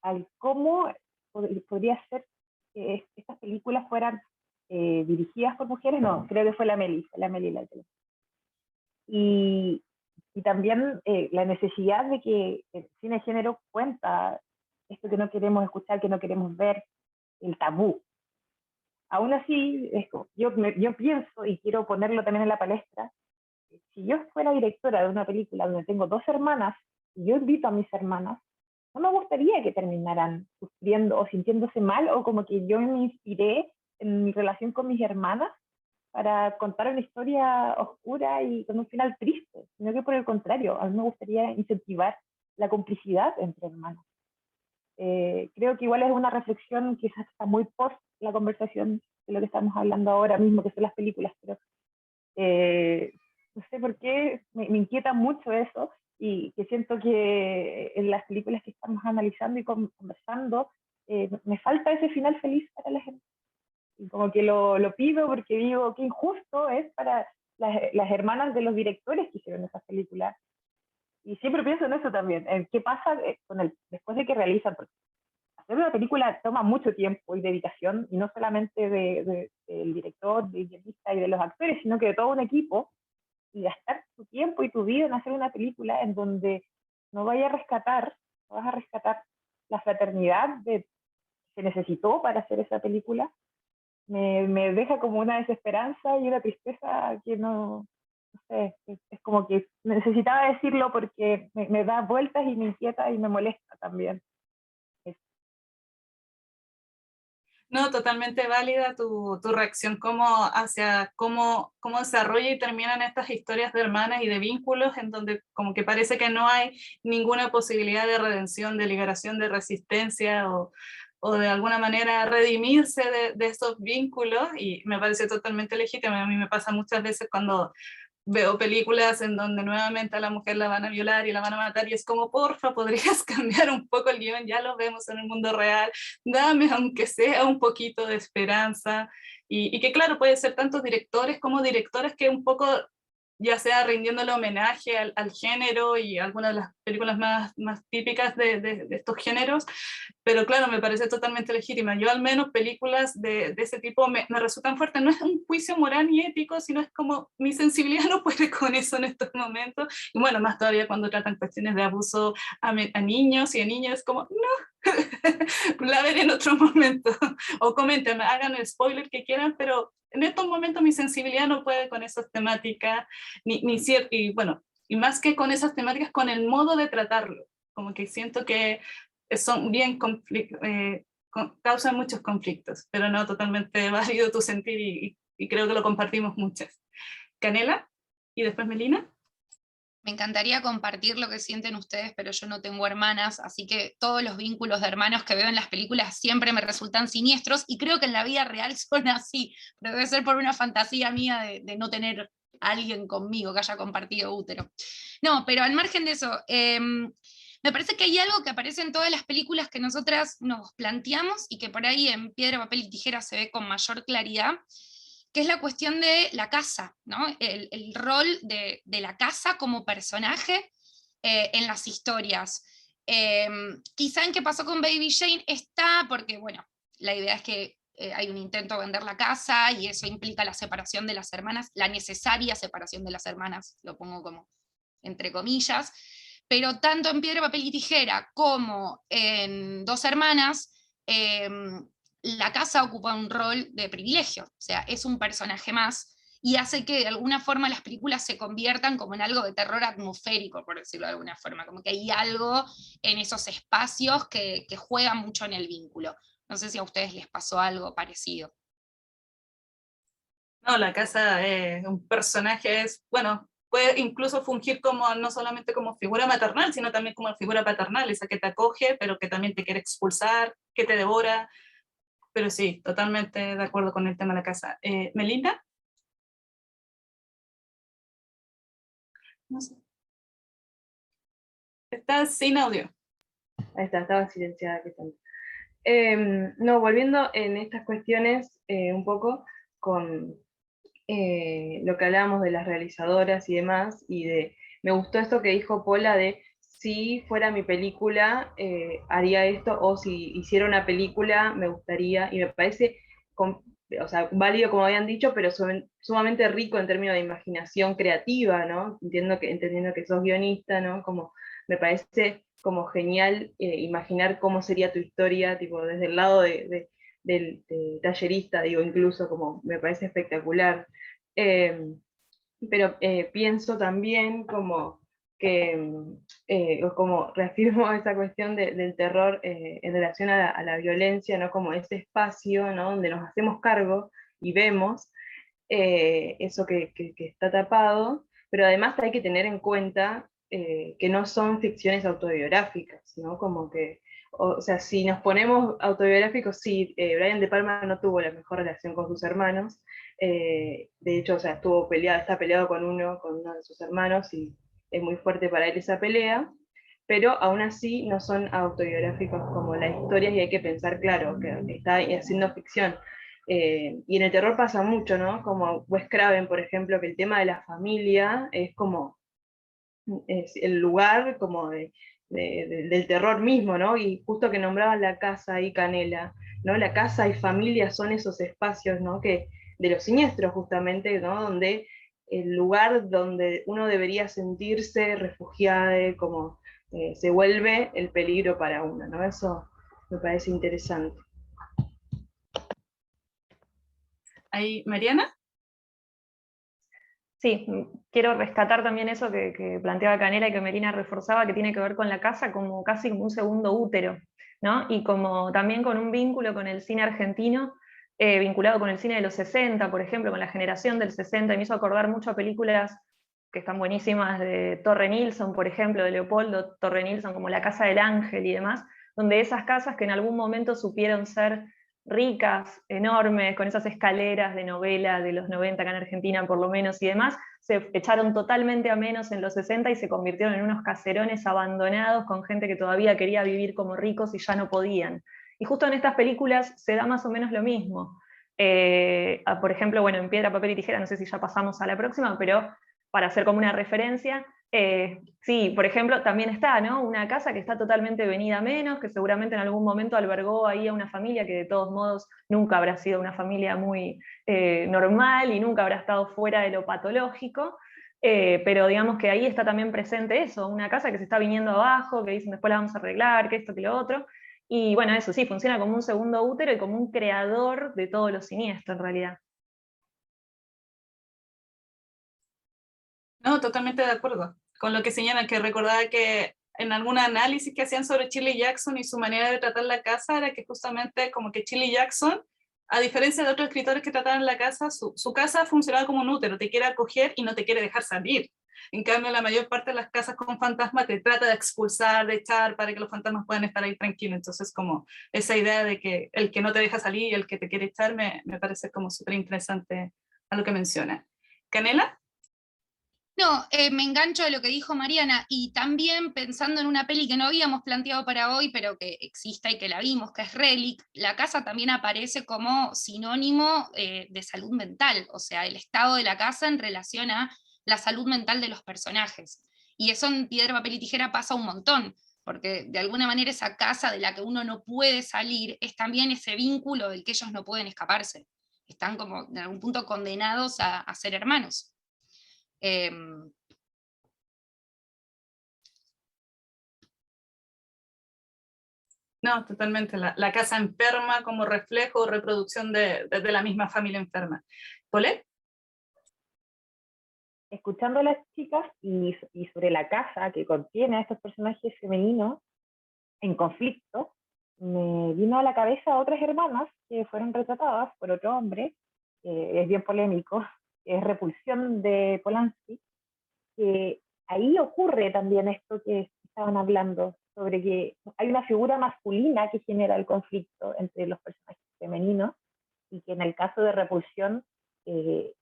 al cómo podría ser que estas películas fueran dirigidas por mujeres. No, creo que fue la Meli la que y, y también la necesidad de que el cine de género cuenta esto que no queremos escuchar, que no queremos ver, el tabú. Aún así, yo pienso, y quiero ponerlo también en la palestra, si yo fuera directora de una película donde tengo 2 hermanas, y yo invito a mis hermanas, no me gustaría que terminaran sufriendo o sintiéndose mal, o como que yo me inspiré en mi relación con mis hermanas para contar una historia oscura y con un final triste, sino que por el contrario, a mí me gustaría incentivar la complicidad entre hermanos. Creo que igual es una reflexión que quizás está muy post la conversación de lo que estamos hablando ahora mismo, que son las películas, pero no sé por qué me inquieta mucho eso, y que siento que en las películas que estamos analizando y conversando, me falta ese final feliz para la gente. Y como que lo pido porque digo, qué injusto es para las hermanas de los directores que hicieron esas películas. Y siempre pienso en eso también, en qué pasa después de que realizan. Porque hacer una película toma mucho tiempo y dedicación, y no solamente del director, del guionista y de los actores, sino que de todo un equipo, y gastar tu tiempo y tu vida en hacer una película en donde no vas a rescatar la fraternidad que se necesitó para hacer esa película, me deja como una desesperanza y una tristeza que no sé, es como que necesitaba decirlo porque me da vueltas y me inquieta y me molesta también. No, totalmente válida tu reacción como hacia cómo desarrolla y terminan estas historias de hermanas y de vínculos en donde como que parece que no hay ninguna posibilidad de redención, de liberación, de resistencia o de alguna manera redimirse de esos vínculos, y me parece totalmente legítimo. A mí me pasa muchas veces cuando veo películas en donde nuevamente a la mujer la van a violar y la van a matar, y es como, porfa, podrías cambiar un poco el guión, ya lo vemos en el mundo real, dame aunque sea un poquito de esperanza, y que claro, puede ser tantos directores como directoras que un poco, ya sea rindiéndole homenaje al género y algunas de las películas más típicas de estos géneros, pero claro, me parece totalmente legítima. Yo al menos películas de ese tipo me resultan fuertes. No es un juicio moral ni ético, sino es como mi sensibilidad no puede con eso en estos momentos. Y bueno, más todavía cuando tratan cuestiones de abuso a niños y a niñas, como, no, la veré en otro momento. O comenten, hagan el spoiler que quieran, pero en estos momentos mi sensibilidad no puede con esas temáticas, y bueno, y más que con esas temáticas, con el modo de tratarlo. Como que siento que son bien causan muchos conflictos, pero no, totalmente válido tu sentir, y creo que lo compartimos muchas. Canela, y después Melina. Me encantaría compartir lo que sienten ustedes, pero yo no tengo hermanas, así que todos los vínculos de hermanos que veo en las películas siempre me resultan siniestros, y creo que en la vida real son así, pero debe ser por una fantasía mía de no tener a alguien conmigo que haya compartido útero. No, pero al margen de eso, me parece que hay algo que aparece en todas las películas que nosotras nos planteamos y que por ahí en Piedra, Papel y Tijera se ve con mayor claridad, que es la cuestión de la casa, ¿no? El rol de la casa como personaje en las historias. Quizá en qué pasó con Baby Jane está porque, bueno, la idea es que hay un intento de vender la casa y eso implica la separación de las hermanas, la necesaria separación de las hermanas, lo pongo como entre comillas, pero tanto en Piedra, Papel y Tijera como en Dos Hermanas, la casa ocupa un rol de privilegio, o sea, es un personaje más, y hace que de alguna forma las películas se conviertan como en algo de terror atmosférico, por decirlo de alguna forma, como que hay algo en esos espacios que juega mucho en el vínculo. No sé si a ustedes les pasó algo parecido. No, la casa es un personaje, bueno, puede incluso fungir como, no solamente como figura maternal, sino también como figura paternal, esa que te acoge, pero que también te quiere expulsar, que te devora. Pero sí, totalmente de acuerdo con el tema de la casa. ¿Melinda? No sé. Estás sin audio. Ahí está, estaba silenciada. ¿Qué tal? No, volviendo en estas cuestiones un poco con lo que hablábamos de las realizadoras y demás, me gustó esto que dijo Paula de si fuera mi película, haría esto, o si hiciera una película, me gustaría, y me parece, o sea, válido como habían dicho, pero sumamente rico en términos de imaginación creativa, ¿no? Entendiendo que sos guionista, ¿no? Como, me parece como genial imaginar cómo sería tu historia, tipo, desde el lado del tallerista, digo, incluso, como, me parece espectacular. Eh, pero pienso también como que, como reafirmo esa cuestión del terror en relación a la violencia, ¿no? Como ese espacio, ¿no? Donde nos hacemos cargo y vemos eso que está tapado, pero además hay que tener en cuenta que no son ficciones autobiográficas, ¿no? Como que, o sea, si nos ponemos autobiográficos, sí, Brian De Palma no tuvo la mejor relación con sus hermanos, de hecho, o sea, está peleado con uno de sus hermanos y es muy fuerte para él esa pelea, pero aún así no son autobiográficos como la historia y hay que pensar, claro, que está haciendo ficción. Y en el terror pasa mucho, ¿no? Como Wes Craven, por ejemplo, que el tema de la familia es como es el lugar como del terror mismo, ¿no? Y justo que nombraban la casa y Canela, ¿no? La casa y familia son esos espacios, ¿no? De los siniestros justamente, ¿no? Donde el lugar donde uno debería sentirse refugiado, como se vuelve el peligro para uno, ¿no? Eso me parece interesante. Ahí, Mariana. Sí, quiero rescatar también eso que planteaba Canela y que Melina reforzaba, que tiene que ver con la casa como casi como un segundo útero, ¿no? Y como también con un vínculo con el cine argentino, vinculado con el cine de los 60, por ejemplo, con la generación del 60, y me hizo acordar mucho a películas que están buenísimas de Torre Nilsson, por ejemplo, de Leopoldo Torre Nilsson, como La Casa del Ángel y demás, donde esas casas que en algún momento supieron ser ricas, enormes, con esas escaleras de novela de los 90 acá en Argentina por lo menos y demás, se echaron totalmente a menos en los 60 y se convirtieron en unos caserones abandonados con gente que todavía quería vivir como ricos y ya no podían. Y justo en estas películas se da más o menos lo mismo. Por ejemplo, bueno, en Piedra, Papel y Tijera, no sé si ya pasamos a la próxima, pero para hacer como una referencia, sí, por ejemplo, también está, ¿no? Una casa que está totalmente venida menos, que seguramente en algún momento albergó ahí a una familia que de todos modos nunca habrá sido una familia muy normal y nunca habrá estado fuera de lo patológico, pero digamos que ahí está también presente eso, una casa que se está viniendo abajo, que dicen después la vamos a arreglar, que esto, que lo otro, y bueno, eso sí, funciona como un segundo útero y como un creador de todo lo siniestro en realidad. No, totalmente de acuerdo con lo que señalan, que recordaba que en algún análisis que hacían sobre Shirley Jackson y su manera de tratar la casa era que justamente como que Shirley Jackson, a diferencia de otros escritores que trataban la casa, su casa funcionaba como un útero, te quiere acoger y no te quiere dejar salir. En cambio, la mayor parte de las casas con fantasmas te trata de expulsar, de echar, para que los fantasmas puedan estar ahí tranquilos. Entonces, como esa idea de que el que no te deja salir y el que te quiere echar, me parece como súper interesante a lo que menciona. ¿Canela? No, me engancho a lo que dijo Mariana y también pensando en una peli que no habíamos planteado para hoy, pero que exista y que la vimos, que es Relic, la casa también aparece como sinónimo de salud mental, o sea, el estado de la casa en relación a la salud mental de los personajes. Y eso en Piedra, Papel y Tijera pasa un montón, porque de alguna manera esa casa de la que uno no puede salir es también ese vínculo del que ellos no pueden escaparse. Están como en algún punto condenados a ser hermanos. No, totalmente. La casa enferma como reflejo o reproducción de la misma familia enferma. ¿Polet? Escuchando a las chicas y sobre la casa que contiene a estos personajes femeninos en conflicto, me vino a la cabeza otras hermanas que fueron retratadas por otro hombre, que es bien polémico, que es Repulsión de Polanski, que ahí ocurre también esto que estaban hablando, sobre que hay una figura masculina que genera el conflicto entre los personajes femeninos, y que en el caso de Repulsión, eh,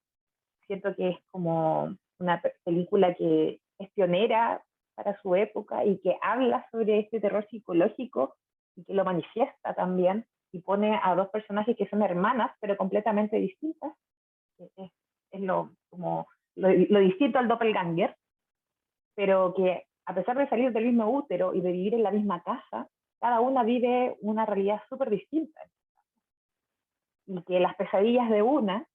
siento que es como una película que es pionera para su época y que habla sobre este terror psicológico y que lo manifiesta también y pone a dos personajes que son hermanas pero completamente distintas. Es, es lo distinto al doppelganger, pero que a pesar de salir del mismo útero y de vivir en la misma casa, cada una vive una realidad súper distinta. Y que las pesadillas de una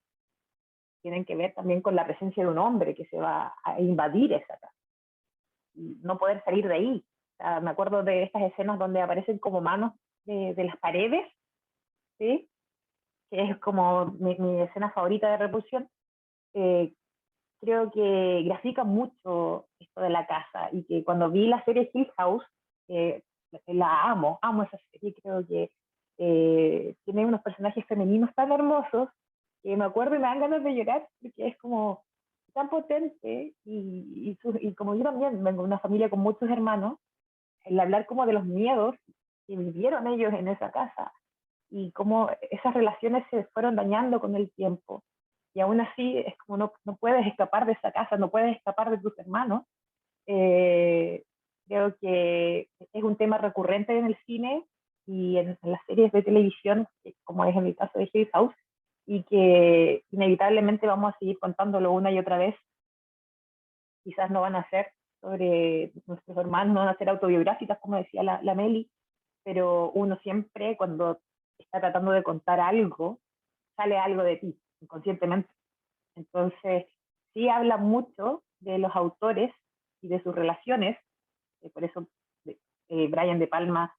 tienen que ver también con la presencia de un hombre que se va a invadir esa casa. Y no poder salir de ahí. O sea, me acuerdo de estas escenas donde aparecen como manos de las paredes, ¿sí? Que es como mi escena favorita de repulsión. Creo que grafica mucho esto de la casa, y que cuando vi la serie Hill House, la amo esa serie. Creo que tiene unos personajes femeninos tan hermosos que me acuerdo y me dan ganas de llorar, porque es como tan potente, y como yo también vengo de una familia con muchos hermanos, el hablar como de los miedos que vivieron ellos en esa casa, y cómo esas relaciones se fueron dañando con el tiempo, y aún así es como no puedes escapar de esa casa, no puedes escapar de tus hermanos. Creo que es un tema recurrente en el cine y en las series de televisión, como es en el caso de Hill House, y que inevitablemente vamos a seguir contándolo una y otra vez. Quizás no van a ser sobre nuestros hermanos, no van a ser autobiográficas, como decía la Meli, pero uno siempre, cuando está tratando de contar algo, sale algo de ti, inconscientemente. Entonces, sí habla mucho de los autores y de sus relaciones, por eso Brian De Palma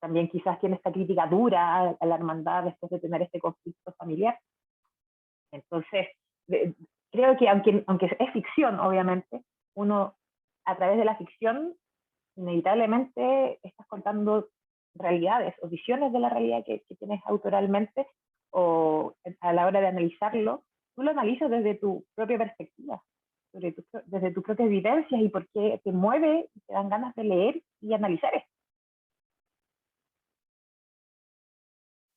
también quizás tiene esta crítica dura a la hermandad después de tener este conflicto familiar. Entonces, creo que aunque es ficción, obviamente, uno a través de la ficción inevitablemente estás contando realidades o visiones de la realidad que tienes autoralmente, o a la hora de analizarlo, tú lo analizas desde tu propia perspectiva, desde tus propias vivencias, y por qué te mueve y te dan ganas de leer y analizar esto.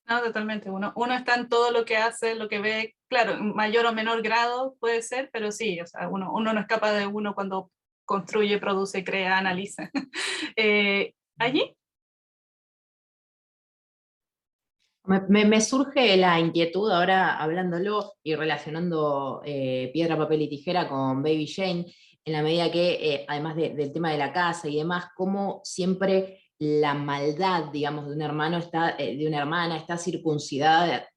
No, totalmente. Uno está en todo lo que hace, lo que ve, claro, en mayor o menor grado puede ser, pero sí, o sea, uno no escapa de uno cuando construye, produce, crea, analiza. ¿Allí? Me surge la inquietud ahora hablándolo y relacionando piedra, papel y tijera con Baby Jane, en la medida que, además del tema de la casa y demás, cómo siempre la maldad, digamos, de un hermano de una hermana está circuncidada,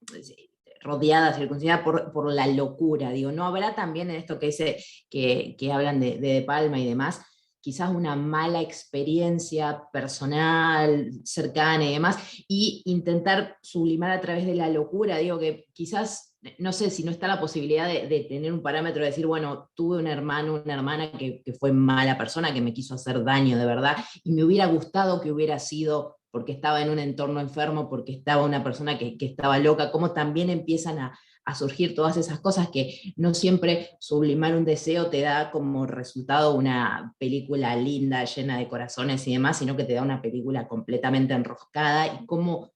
rodeada, circuncidada por la locura. Digo, ¿no habrá también en esto que dice, que hablan de Palma y demás, quizás una mala experiencia personal, cercana y demás, y intentar sublimar a través de la locura? Digo que quizás, no sé si no está la posibilidad de tener un parámetro, de decir, bueno, tuve un hermano, una hermana que fue mala persona, que me quiso hacer daño de verdad, y me hubiera gustado que hubiera sido porque estaba en un entorno enfermo, porque estaba una persona que estaba loca. Como también empiezan a surgir todas esas cosas, que no siempre sublimar un deseo te da como resultado una película linda, llena de corazones y demás, sino que te da una película completamente enroscada. Y como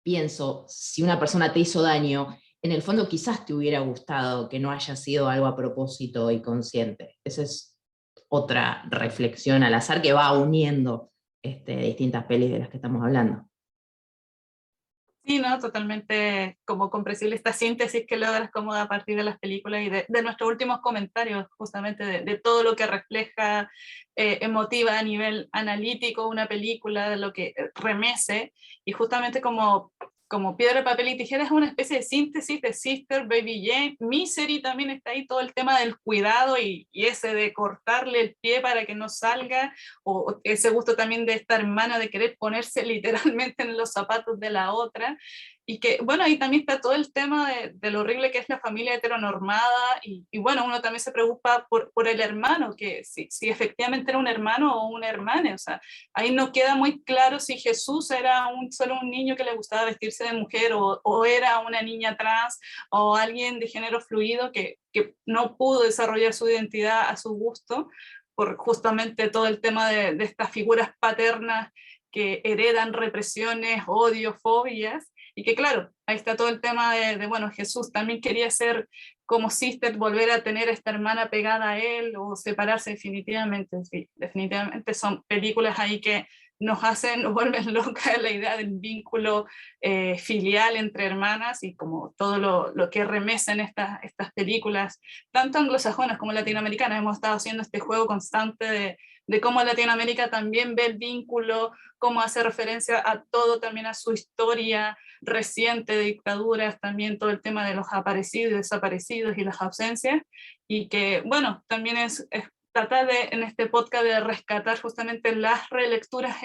pienso, si una persona te hizo daño, en el fondo quizás te hubiera gustado que no haya sido algo a propósito y consciente. Esa es otra reflexión al azar que va uniendo distintas pelis de las que estamos hablando. Sí, no, totalmente como comprensible esta síntesis que logras como a partir de las películas y de nuestros últimos comentarios, justamente de todo lo que refleja, emotiva a nivel analítico una película, de lo que remece, y justamente como piedra, papel y tijera es una especie de síntesis de Sister, Baby Jane, Misery también está ahí, todo el tema del cuidado y ese de cortarle el pie para que no salga, o ese gusto también de esta hermana de querer ponerse literalmente en los zapatos de la otra. Y que, bueno, ahí también está todo el tema de lo horrible que es la familia heteronormada, y bueno, uno también se preocupa por el hermano, que si efectivamente era un hermano o una hermana, o sea, ahí no queda muy claro si Jesús era solo un niño que le gustaba vestirse de mujer, o era una niña trans, o alguien de género fluido que no pudo desarrollar su identidad a su gusto, por justamente todo el tema de estas figuras paternas que heredan represiones, odios, fobias. Y que claro, ahí está todo el tema bueno, Jesús también quería ser como Sister, volver a tener a esta hermana pegada a él, o separarse definitivamente. Sí, definitivamente son películas ahí que nos vuelven loca la idea del vínculo filial entre hermanas y como todo lo que remesen estas películas, tanto anglosajonas como latinoamericanas. Hemos estado haciendo este juego constante de cómo Latinoamérica también ve el vínculo, cómo hace referencia a todo, también a su historia reciente de dictaduras, también todo el tema de los aparecidos y desaparecidos y las ausencias, y que, bueno, también es tratar de, en este podcast, de rescatar justamente las relecturas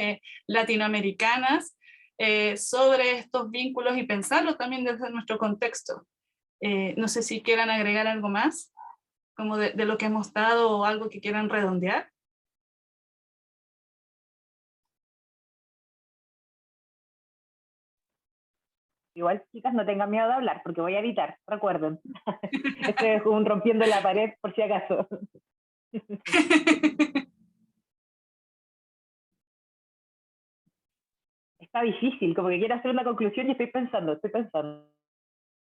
latinoamericanas sobre estos vínculos y pensarlo también desde nuestro contexto. No sé si quieran agregar algo más, como de lo que hemos dado o algo que quieran redondear. Igual, chicas, no tengan miedo de hablar, porque voy a editar, recuerden. Esto es un rompiendo la pared, por si acaso. Está difícil, como que quiero hacer una conclusión y estoy pensando.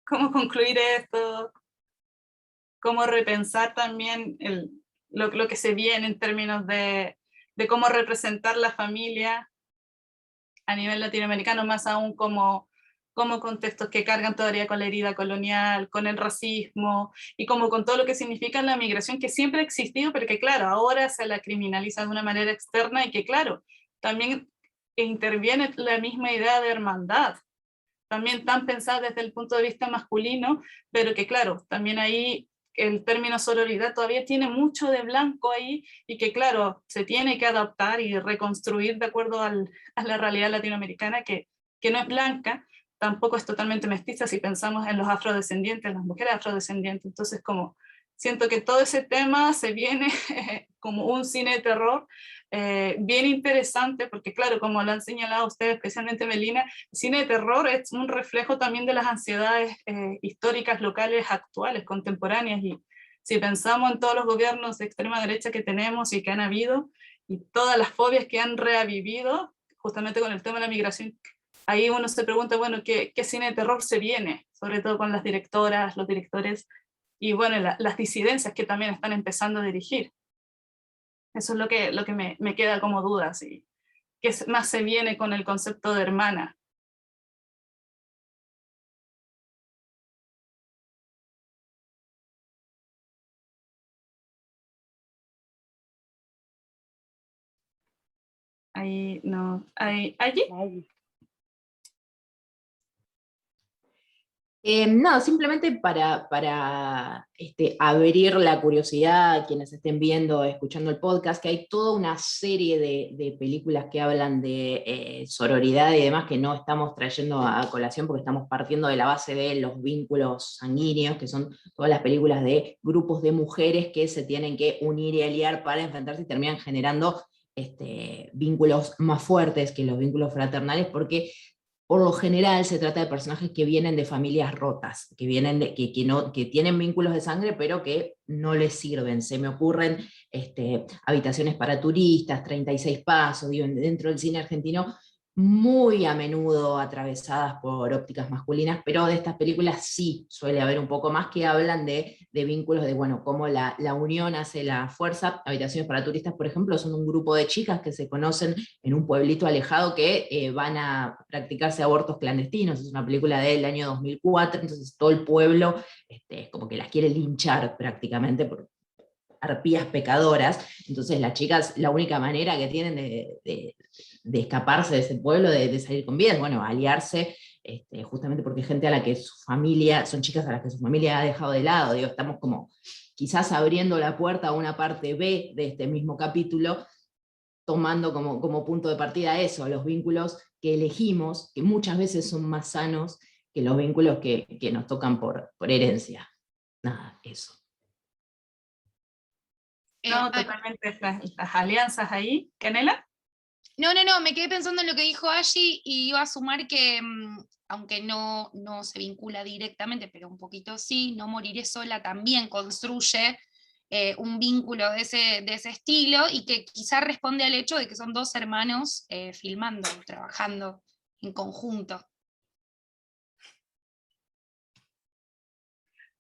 ¿Cómo concluir esto? ¿Cómo repensar también lo que se viene en términos de cómo representar la familia a nivel latinoamericano, más aún como contextos que cargan todavía con la herida colonial, con el racismo y como con todo lo que significa la migración que siempre ha existido, pero que claro, ahora se la criminaliza de una manera externa y que claro, también interviene la misma idea de hermandad, también tan pensada desde el punto de vista masculino, pero que claro, también ahí el término sororidad todavía tiene mucho de blanco ahí y que claro, se tiene que adaptar y reconstruir de acuerdo a la realidad latinoamericana que no es blanca, tampoco es totalmente mestiza si pensamos en los afrodescendientes, las mujeres afrodescendientes. Entonces como siento que todo ese tema se viene como un cine de terror bien interesante, porque claro, como lo han señalado ustedes, especialmente Melina, el cine de terror es un reflejo también de las ansiedades históricas locales actuales, contemporáneas, y si pensamos en todos los gobiernos de extrema derecha que tenemos y que han habido, y todas las fobias que han revivido, justamente con el tema de la migración, ahí uno se pregunta, bueno, ¿qué cine de terror se viene? Sobre todo con las directoras, los directores, y bueno, las disidencias que también están empezando a dirigir. Eso es lo que me queda como duda, ¿sí? ¿Qué más se viene con el concepto de hermana? Ahí no, allí. Ay, No, simplemente para abrir la curiosidad a quienes estén viendo, escuchando el podcast, que hay toda una serie de películas que hablan de sororidad y demás que no estamos trayendo a colación porque estamos partiendo de la base de los vínculos sanguíneos, que son todas las películas de grupos de mujeres que se tienen que unir y aliar para enfrentarse y terminan generando vínculos más fuertes que los vínculos fraternales, porque por lo general se trata de personajes que vienen de familias rotas, que, vienen que tienen vínculos de sangre, pero que no les sirven. Se me ocurren habitaciones para turistas, 36 pasos, digo, dentro del cine argentino, muy a menudo atravesadas por ópticas masculinas, pero de estas películas sí suele haber un poco más que hablan de vínculos, de bueno, cómo la unión hace la fuerza. Habitaciones para turistas, por ejemplo, son un grupo de chicas que se conocen en un pueblito alejado que van a practicarse abortos clandestinos. Es una película del año 2004, entonces todo el pueblo como que las quiere linchar prácticamente por arpías pecadoras. Entonces las chicas, la única manera que tienen de escaparse de ese pueblo, de salir con vida, es bueno, aliarse, justamente porque hay gente a la que su familia, son chicas a las que su familia ha dejado de lado. Digo, estamos como quizás abriendo la puerta a una parte B de este mismo capítulo, tomando como punto de partida eso, los vínculos que elegimos, que muchas veces son más sanos que los vínculos que nos tocan por herencia. Nada, eso. No, totalmente las alianzas ahí. ¿Canela? No, me quedé pensando en lo que dijo Angie y iba a sumar que, aunque no se vincula directamente, pero un poquito sí, No moriré sola también construye un vínculo de ese estilo y que quizá responde al hecho de que son dos hermanos filmando, trabajando en conjunto.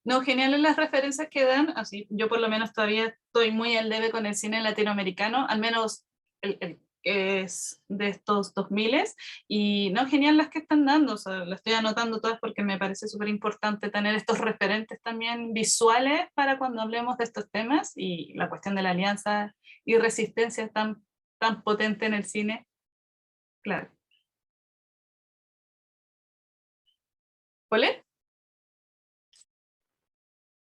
No, geniales las referencias que dan, así yo por lo menos todavía estoy muy al debe con el cine latinoamericano, al menos el que es de estos 2000 y no, genial las que están dando, o sea, las estoy anotando todas porque me parece súper importante tener estos referentes también visuales para cuando hablemos de estos temas, y la cuestión de la alianza y resistencia tan potente en el cine, claro. ¿Pole?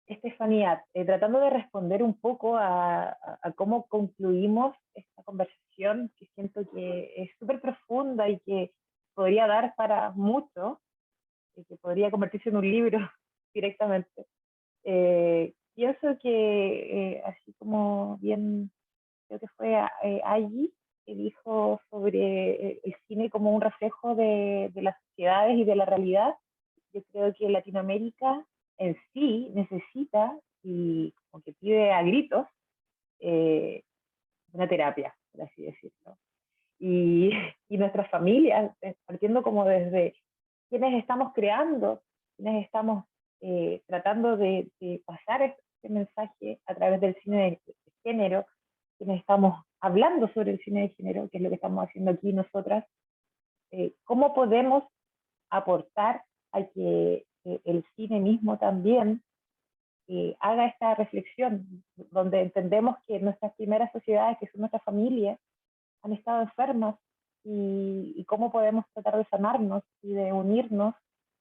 Estefanía, tratando de responder un poco a cómo concluimos esta conversación, que siento que es súper profunda y que podría dar para mucho, y que podría convertirse en un libro directamente. Pienso que, así como bien, creo que fue allí, que dijo sobre el cine como un reflejo de las sociedades y de la realidad, yo creo que Latinoamérica en sí necesita y como que pide a gritos eh, una terapia, por así decirlo. Y, y nuestras familias, partiendo como desde quienes estamos creando, quienes estamos tratando de pasar este mensaje a través del cine de género, quienes estamos hablando sobre el cine de género, que es lo que estamos haciendo aquí nosotras, cómo podemos aportar a que el cine mismo también haga esta reflexión, donde entendemos que nuestras primeras sociedades, que son nuestras familias, han estado enfermas, y cómo podemos tratar de sanarnos y de unirnos,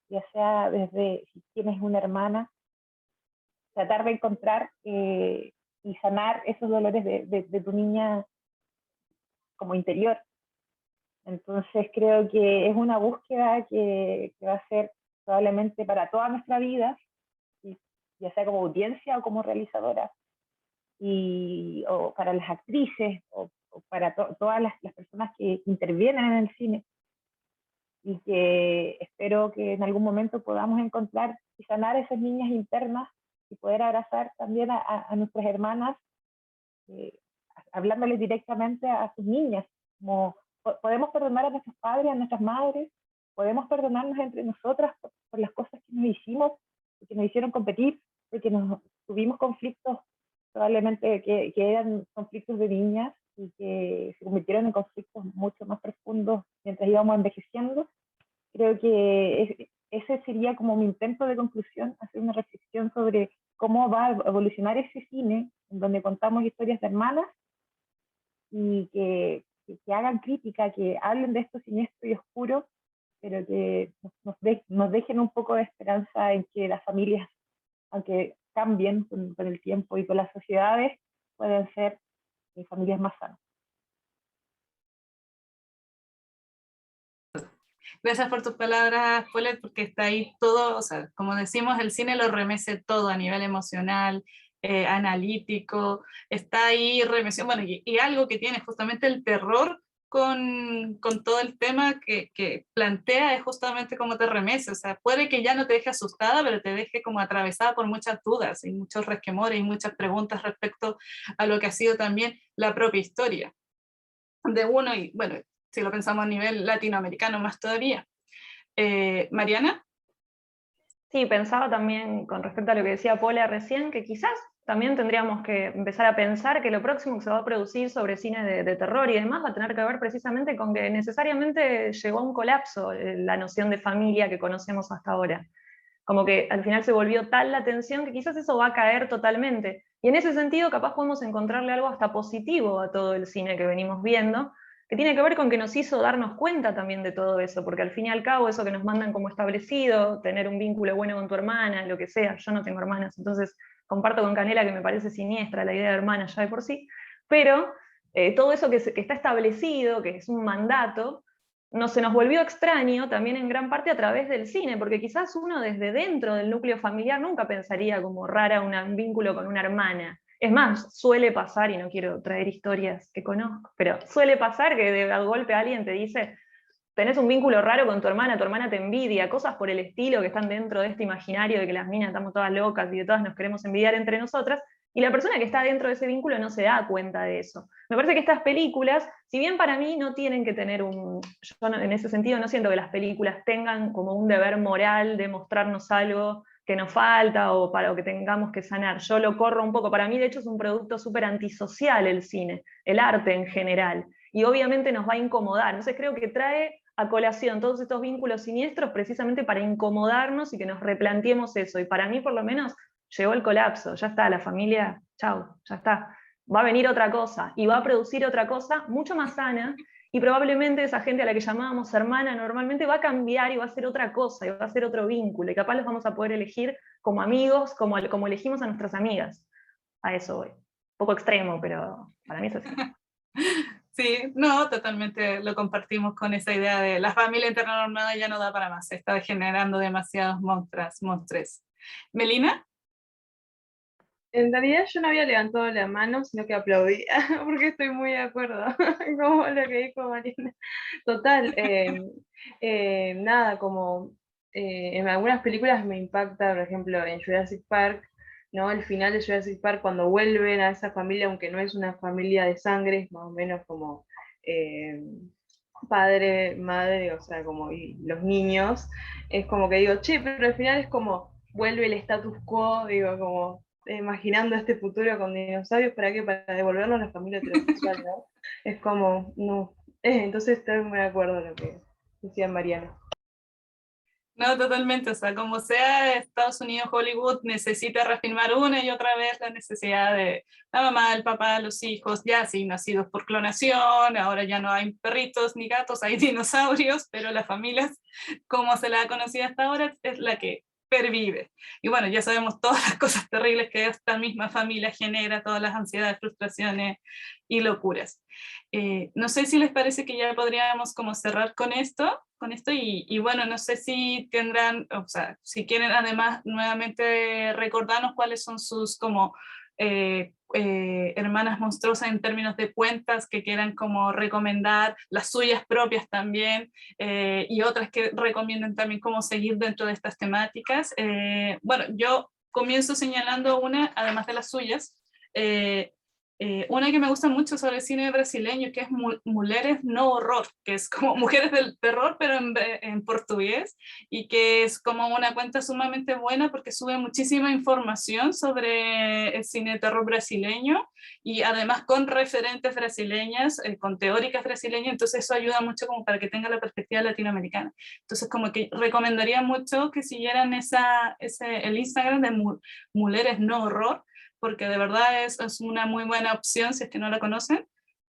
ya sea desde si tienes una hermana, tratar de encontrar y sanar esos dolores de tu niña como interior. Entonces creo que es una búsqueda que va a ser probablemente para toda nuestra vida, ya sea como audiencia o como realizadora, o para las actrices, o para todas las personas que intervienen en el cine, y que espero que en algún momento podamos encontrar y sanar esas niñas internas y poder abrazar también a nuestras hermanas, eh, hablándoles directamente a sus niñas, como podemos perdonar a nuestros padres, a nuestras madres, podemos perdonarnos entre nosotras por las cosas que nos hicimos, porque nos hicieron competir, porque tuvimos conflictos probablemente que eran conflictos de niñas y que se convirtieron en conflictos mucho más profundos mientras íbamos envejeciendo. Creo que ese sería como mi intento de conclusión, hacer una reflexión sobre cómo va a evolucionar ese cine, en donde contamos historias de hermanas, y que hagan crítica, que hablen de esto siniestro y oscuro, pero que nos dejen un poco de esperanza en que las familias, aunque cambien con el tiempo y con las sociedades, pueden ser familias más sanas. Gracias por tus palabras, Paulette, porque está ahí todo, o sea, como decimos, el cine lo remece todo a nivel emocional, analítico, está ahí remesión, bueno, y algo que tiene justamente el terror con todo el tema que plantea es justamente cómo te remece, o sea, puede que ya no te deje asustada, pero te deje como atravesada por muchas dudas y muchos resquemores y muchas preguntas respecto a lo que ha sido también la propia historia de uno, y bueno, si lo pensamos a nivel latinoamericano más todavía. Mariana. Sí, pensaba también con respecto a lo que decía Paula recién, que quizás también tendríamos que empezar a pensar que lo próximo que se va a producir sobre cine de terror y demás va a tener que ver precisamente con que necesariamente llegó a un colapso la noción de familia que conocemos hasta ahora. Como que al final se volvió tal la tensión que quizás eso va a caer totalmente. Y en ese sentido capaz podemos encontrarle algo hasta positivo a todo el cine que venimos viendo, que tiene que ver con que nos hizo darnos cuenta también de todo eso, porque al fin y al cabo eso que nos mandan como establecido, tener un vínculo bueno con tu hermana, lo que sea, yo no tengo hermanas, entonces comparto con Canela que me parece siniestra la idea de hermana ya de por sí, pero todo eso que está establecido, que es un mandato, se nos volvió extraño también en gran parte a través del cine, porque quizás uno desde dentro del núcleo familiar nunca pensaría como rara un vínculo con una hermana. Es más, suele pasar, y no quiero traer historias que conozco, pero suele pasar que de golpe alguien te dice, tenés un vínculo raro con tu hermana te envidia, cosas por el estilo que están dentro de este imaginario de que las minas estamos todas locas y de todas nos queremos envidiar entre nosotras, y la persona que está dentro de ese vínculo no se da cuenta de eso. Me parece que estas películas, si bien para mí no tienen que tener yo en ese sentido no siento que las películas tengan como un deber moral de mostrarnos algo que nos falta o para lo que tengamos que sanar. Yo lo corro un poco, para mí de hecho es un producto súper antisocial el cine, el arte en general. y obviamente nos va a incomodar. Entonces creo que trae a colación todos estos vínculos siniestros precisamente para incomodarnos y que nos replanteemos eso. Y para mí, por lo menos, llegó el colapso, ya está, la familia, chau, ya está. Va a venir otra cosa, y va a producir otra cosa mucho más sana, y probablemente esa gente a la que llamábamos hermana normalmente va a cambiar y va a ser otra cosa, y va a ser otro vínculo, y capaz los vamos a poder elegir como amigos, como elegimos a nuestras amigas. A eso voy. Un poco extremo, pero para mí es así. Sí, no, totalmente lo compartimos con esa idea de la familia heteronormada ya no da para más, se está generando demasiados monstruos. ¿Melina? En realidad yo no había levantado la mano, sino que aplaudí, porque estoy muy de acuerdo con lo que dijo Marina. Total, nada, como en algunas películas me impacta, por ejemplo, en Jurassic Park, ¿no? El final de Jurassic Park, cuando vuelven a esa familia, aunque no es una familia de sangre, es más o menos como padre, madre, o sea, como y los niños, es como que digo, che, pero al final es como vuelve el status quo, digo, como imaginando este futuro con dinosaurios, ¿para qué? Para devolvernos a la familia heterosexual, ¿no? Es como, no. Entonces estoy muy de acuerdo con lo que decía Mariana. No, totalmente, o sea, como sea, Estados Unidos, Hollywood necesita reafirmar una y otra vez la necesidad de la mamá, el papá, los hijos, ya sí, nacidos por clonación, ahora ya no hay perritos ni gatos, hay dinosaurios, pero las familias, como se la ha conocido hasta ahora, es la que pervive. Y bueno, ya sabemos todas las cosas terribles que esta misma familia genera, todas las ansiedades, frustraciones y locuras. No sé si les parece que ya podríamos como cerrar con esto y bueno, no sé si tendrán, o sea, si quieren además nuevamente recordarnos cuáles son sus como hermanas monstruosas en términos de cuentas que quieran como recomendar, las suyas propias también, y otras que recomienden también cómo seguir dentro de estas temáticas. Bueno, yo comienzo señalando una, además de las suyas, una que me gusta mucho sobre el cine brasileño, que es Mulheres no Horror, que es como Mujeres del Terror, pero en portugués, y que es como una cuenta sumamente buena porque sube muchísima información sobre el cine de terror brasileño, y además con referentes brasileñas, con teóricas brasileñas, entonces eso ayuda mucho como para que tenga la perspectiva latinoamericana. Entonces como que recomendaría mucho que siguieran el Instagram de Mulheres no Horror, porque de verdad es una muy buena opción si es que no la conocen.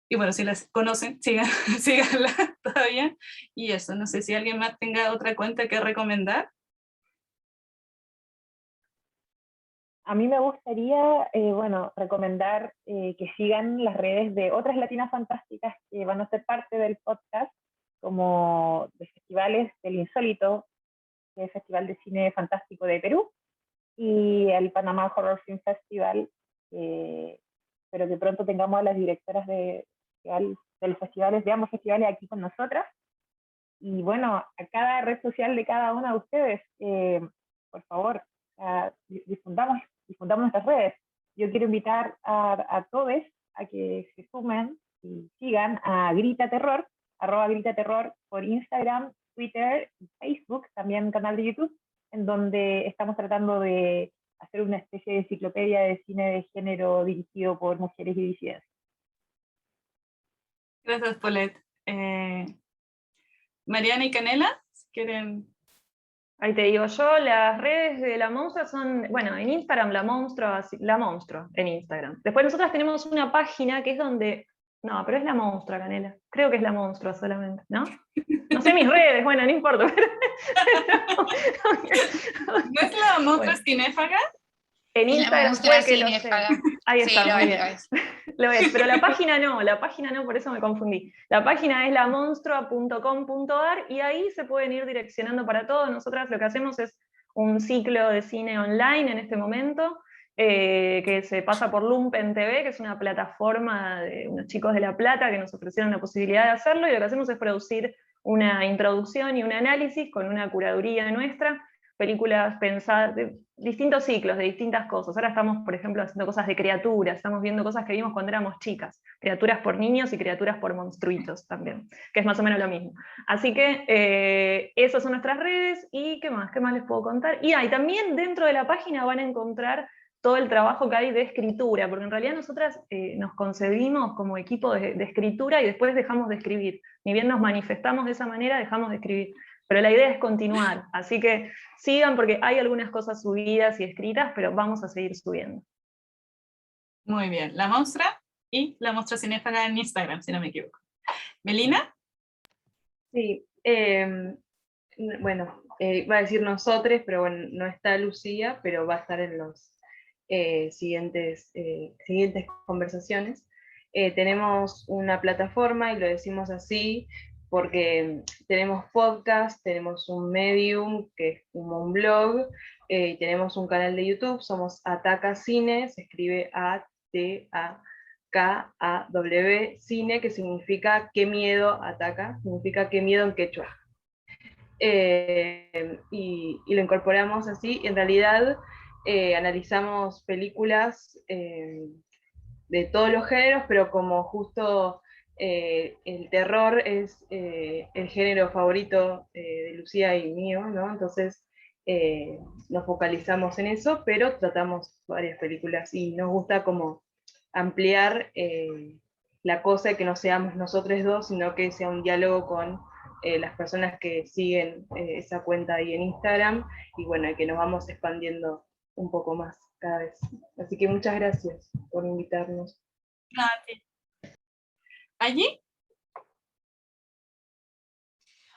Y bueno, si las conocen, síganla todavía. Y eso, no sé si alguien más tenga otra cuenta que recomendar. A mí me gustaría, bueno, recomendar que sigan las redes de otras latinas fantásticas que van a ser parte del podcast, como de festivales del Insólito, que es el Festival de Cine Fantástico de Perú, y el Panamá Horror Film Festival, pero que pronto tengamos a las directoras de los festivales, de ambos festivales aquí con nosotras. Y bueno, a cada red social de cada una de ustedes, por favor, difundamos nuestras redes. Yo quiero invitar a todos a que se sumen y sigan a Grita Terror, @Grita por Instagram, Twitter, Facebook, también canal de YouTube, en donde estamos tratando de hacer una especie de enciclopedia de cine de género dirigido por mujeres y disidencias. Gracias, Paulette. Mariana y Canela, si quieren. Ahí te digo yo, las redes de La Monstrua son, bueno, en Instagram La Monstrua en Instagram. Después nosotras tenemos una página que es donde, no, pero es La Monstrua, Canela. Creo que es La Monstrua solamente, ¿no? No sé mis redes, bueno, no importa. ¿No es La Monstrua Cinéfaga? En Instagram puede que lo sea. Ahí está, sí, muy bien. Lo es, pero la página no, por eso me confundí. La página es lamonstrua.com.ar y ahí se pueden ir direccionando para todo. Nosotras lo que hacemos es un ciclo de cine online en este momento, que se pasa por Lumpen TV, que es una plataforma de unos chicos de La Plata que nos ofrecieron la posibilidad de hacerlo, y lo que hacemos es producir una introducción y un análisis con una curaduría nuestra, películas pensadas, de distintos ciclos, de distintas cosas. Ahora estamos, por ejemplo, haciendo cosas de criaturas, estamos viendo cosas que vimos cuando éramos chicas, criaturas por niños y criaturas por monstruitos también, que es más o menos lo mismo. Así que esas son nuestras redes, y ¿qué más les puedo contar? Y también dentro de la página van a encontrar todo el trabajo que hay de escritura, porque en realidad nosotras nos concebimos como equipo de escritura y después dejamos de escribir. Ni bien nos manifestamos de esa manera, dejamos de escribir. Pero la idea es continuar, así que sigan porque hay algunas cosas subidas y escritas, pero vamos a seguir subiendo. Muy bien, La Monstra y La Monstra Cinéfaga en Instagram, si no me equivoco. ¿Melina? Sí, bueno, iba a decir nosotros, pero bueno, no está Lucía, pero va a estar en los siguientes conversaciones. Tenemos una plataforma, y lo decimos así, porque tenemos podcast, tenemos un Medium, que es como un blog, y tenemos un canal de YouTube, somos Ataca Cine, se escribe ATAKAW Cine, que significa qué miedo ataca, significa qué miedo en quechua. Y lo incorporamos así, y en realidad analizamos películas de todos los géneros, pero como justo el terror es el género favorito de Lucía y mío, ¿no? Entonces nos focalizamos en eso, pero tratamos varias películas y nos gusta como ampliar la cosa, que no seamos nosotros dos, sino que sea un diálogo con las personas que siguen esa cuenta ahí en Instagram, y bueno, que nos vamos expandiendo un poco más cada vez. Así que muchas gracias por invitarnos. ¿Allí?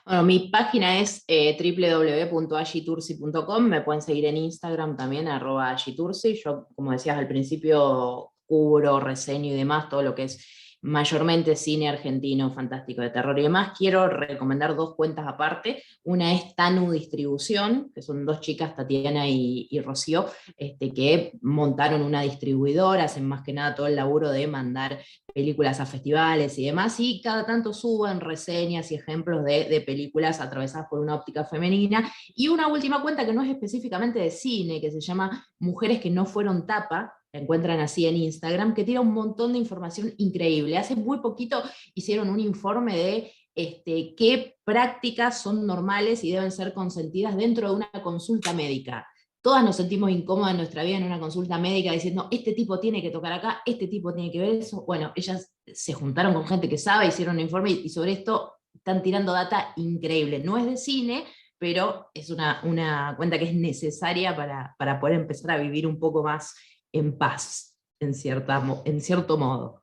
Bueno, mi página es www.agitursi.com, me pueden seguir en Instagram también, @agitursi. Yo, como decías al principio, cubro, reseño y demás, todo lo que es mayormente cine argentino, fantástico, de terror y demás. Quiero recomendar 2 cuentas aparte. Una es Tanu Distribución, que son 2 chicas, Tatiana y Rocío, que montaron una distribuidora, hacen más que nada todo el laburo de mandar películas a festivales y demás, y cada tanto suben reseñas y ejemplos de películas atravesadas por una óptica femenina. Y una última cuenta que no es específicamente de cine, que se llama Mujeres que no fueron tapa, la encuentran así en Instagram, que tira un montón de información increíble. Hace muy poquito hicieron un informe de qué prácticas son normales y deben ser consentidas dentro de una consulta médica. Todas nos sentimos incómodas en nuestra vida en una consulta médica diciendo, este tipo tiene que tocar acá, este tipo tiene que ver eso. Bueno, ellas se juntaron con gente que sabe, hicieron un informe y sobre esto están tirando data increíble. No es de cine, pero es una cuenta que es necesaria para poder empezar a vivir un poco más en paz, en cierto modo.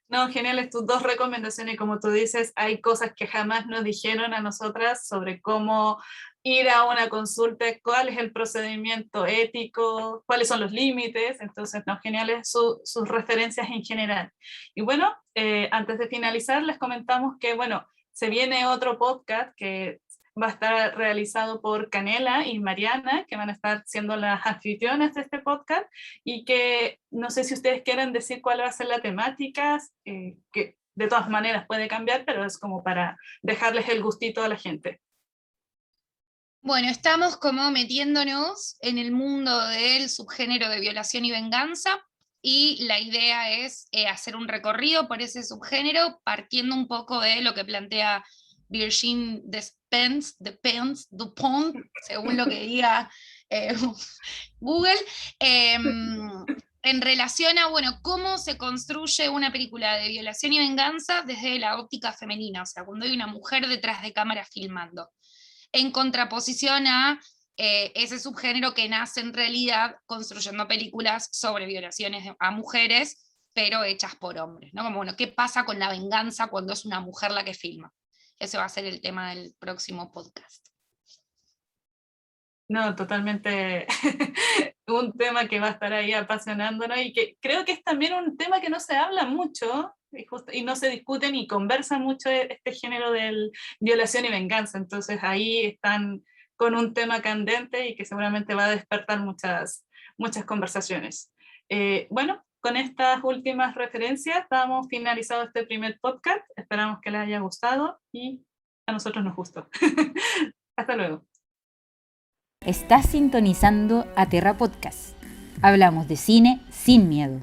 No, geniales tus 2 recomendaciones, como tú dices, hay cosas que jamás nos dijeron a nosotras sobre cómo ir a una consulta, cuál es el procedimiento ético, cuáles son los límites. Entonces, no, geniales sus referencias en general. Y bueno, antes de finalizar, les comentamos que, bueno, se viene otro podcast que va a estar realizado por Canela y Mariana, que van a estar siendo las anfitrionas de este podcast, y que no sé si ustedes quieren decir cuál va a ser la temática, que de todas maneras puede cambiar, pero es como para dejarles el gustito a la gente. Bueno, estamos como metiéndonos en el mundo del subgénero de violación y venganza, y la idea es hacer un recorrido por ese subgénero, partiendo un poco de lo que plantea Virginie Despentes-Dupont, según lo que diga Google, en relación a, bueno, cómo se construye una película de violación y venganza desde la óptica femenina, o sea, cuando hay una mujer detrás de cámara filmando, en contraposición a ese subgénero que nace en realidad construyendo películas sobre violaciones a mujeres, pero hechas por hombres, ¿no? Como, bueno, ¿qué pasa con la venganza cuando es una mujer la que filma? Ese va a ser el tema del próximo podcast. No, totalmente un tema que va a estar ahí apasionándonos, y que creo que es también un tema que no se habla mucho y no se discute ni conversa mucho de este género de violación y venganza. Entonces ahí están con un tema candente y que seguramente va a despertar muchas conversaciones. Bueno, con estas últimas referencias damos finalizado este primer podcast. Esperamos que les haya gustado y a nosotros nos gustó. Hasta luego. Estás sintonizando Aterra Podcast. Hablamos de cine sin miedo.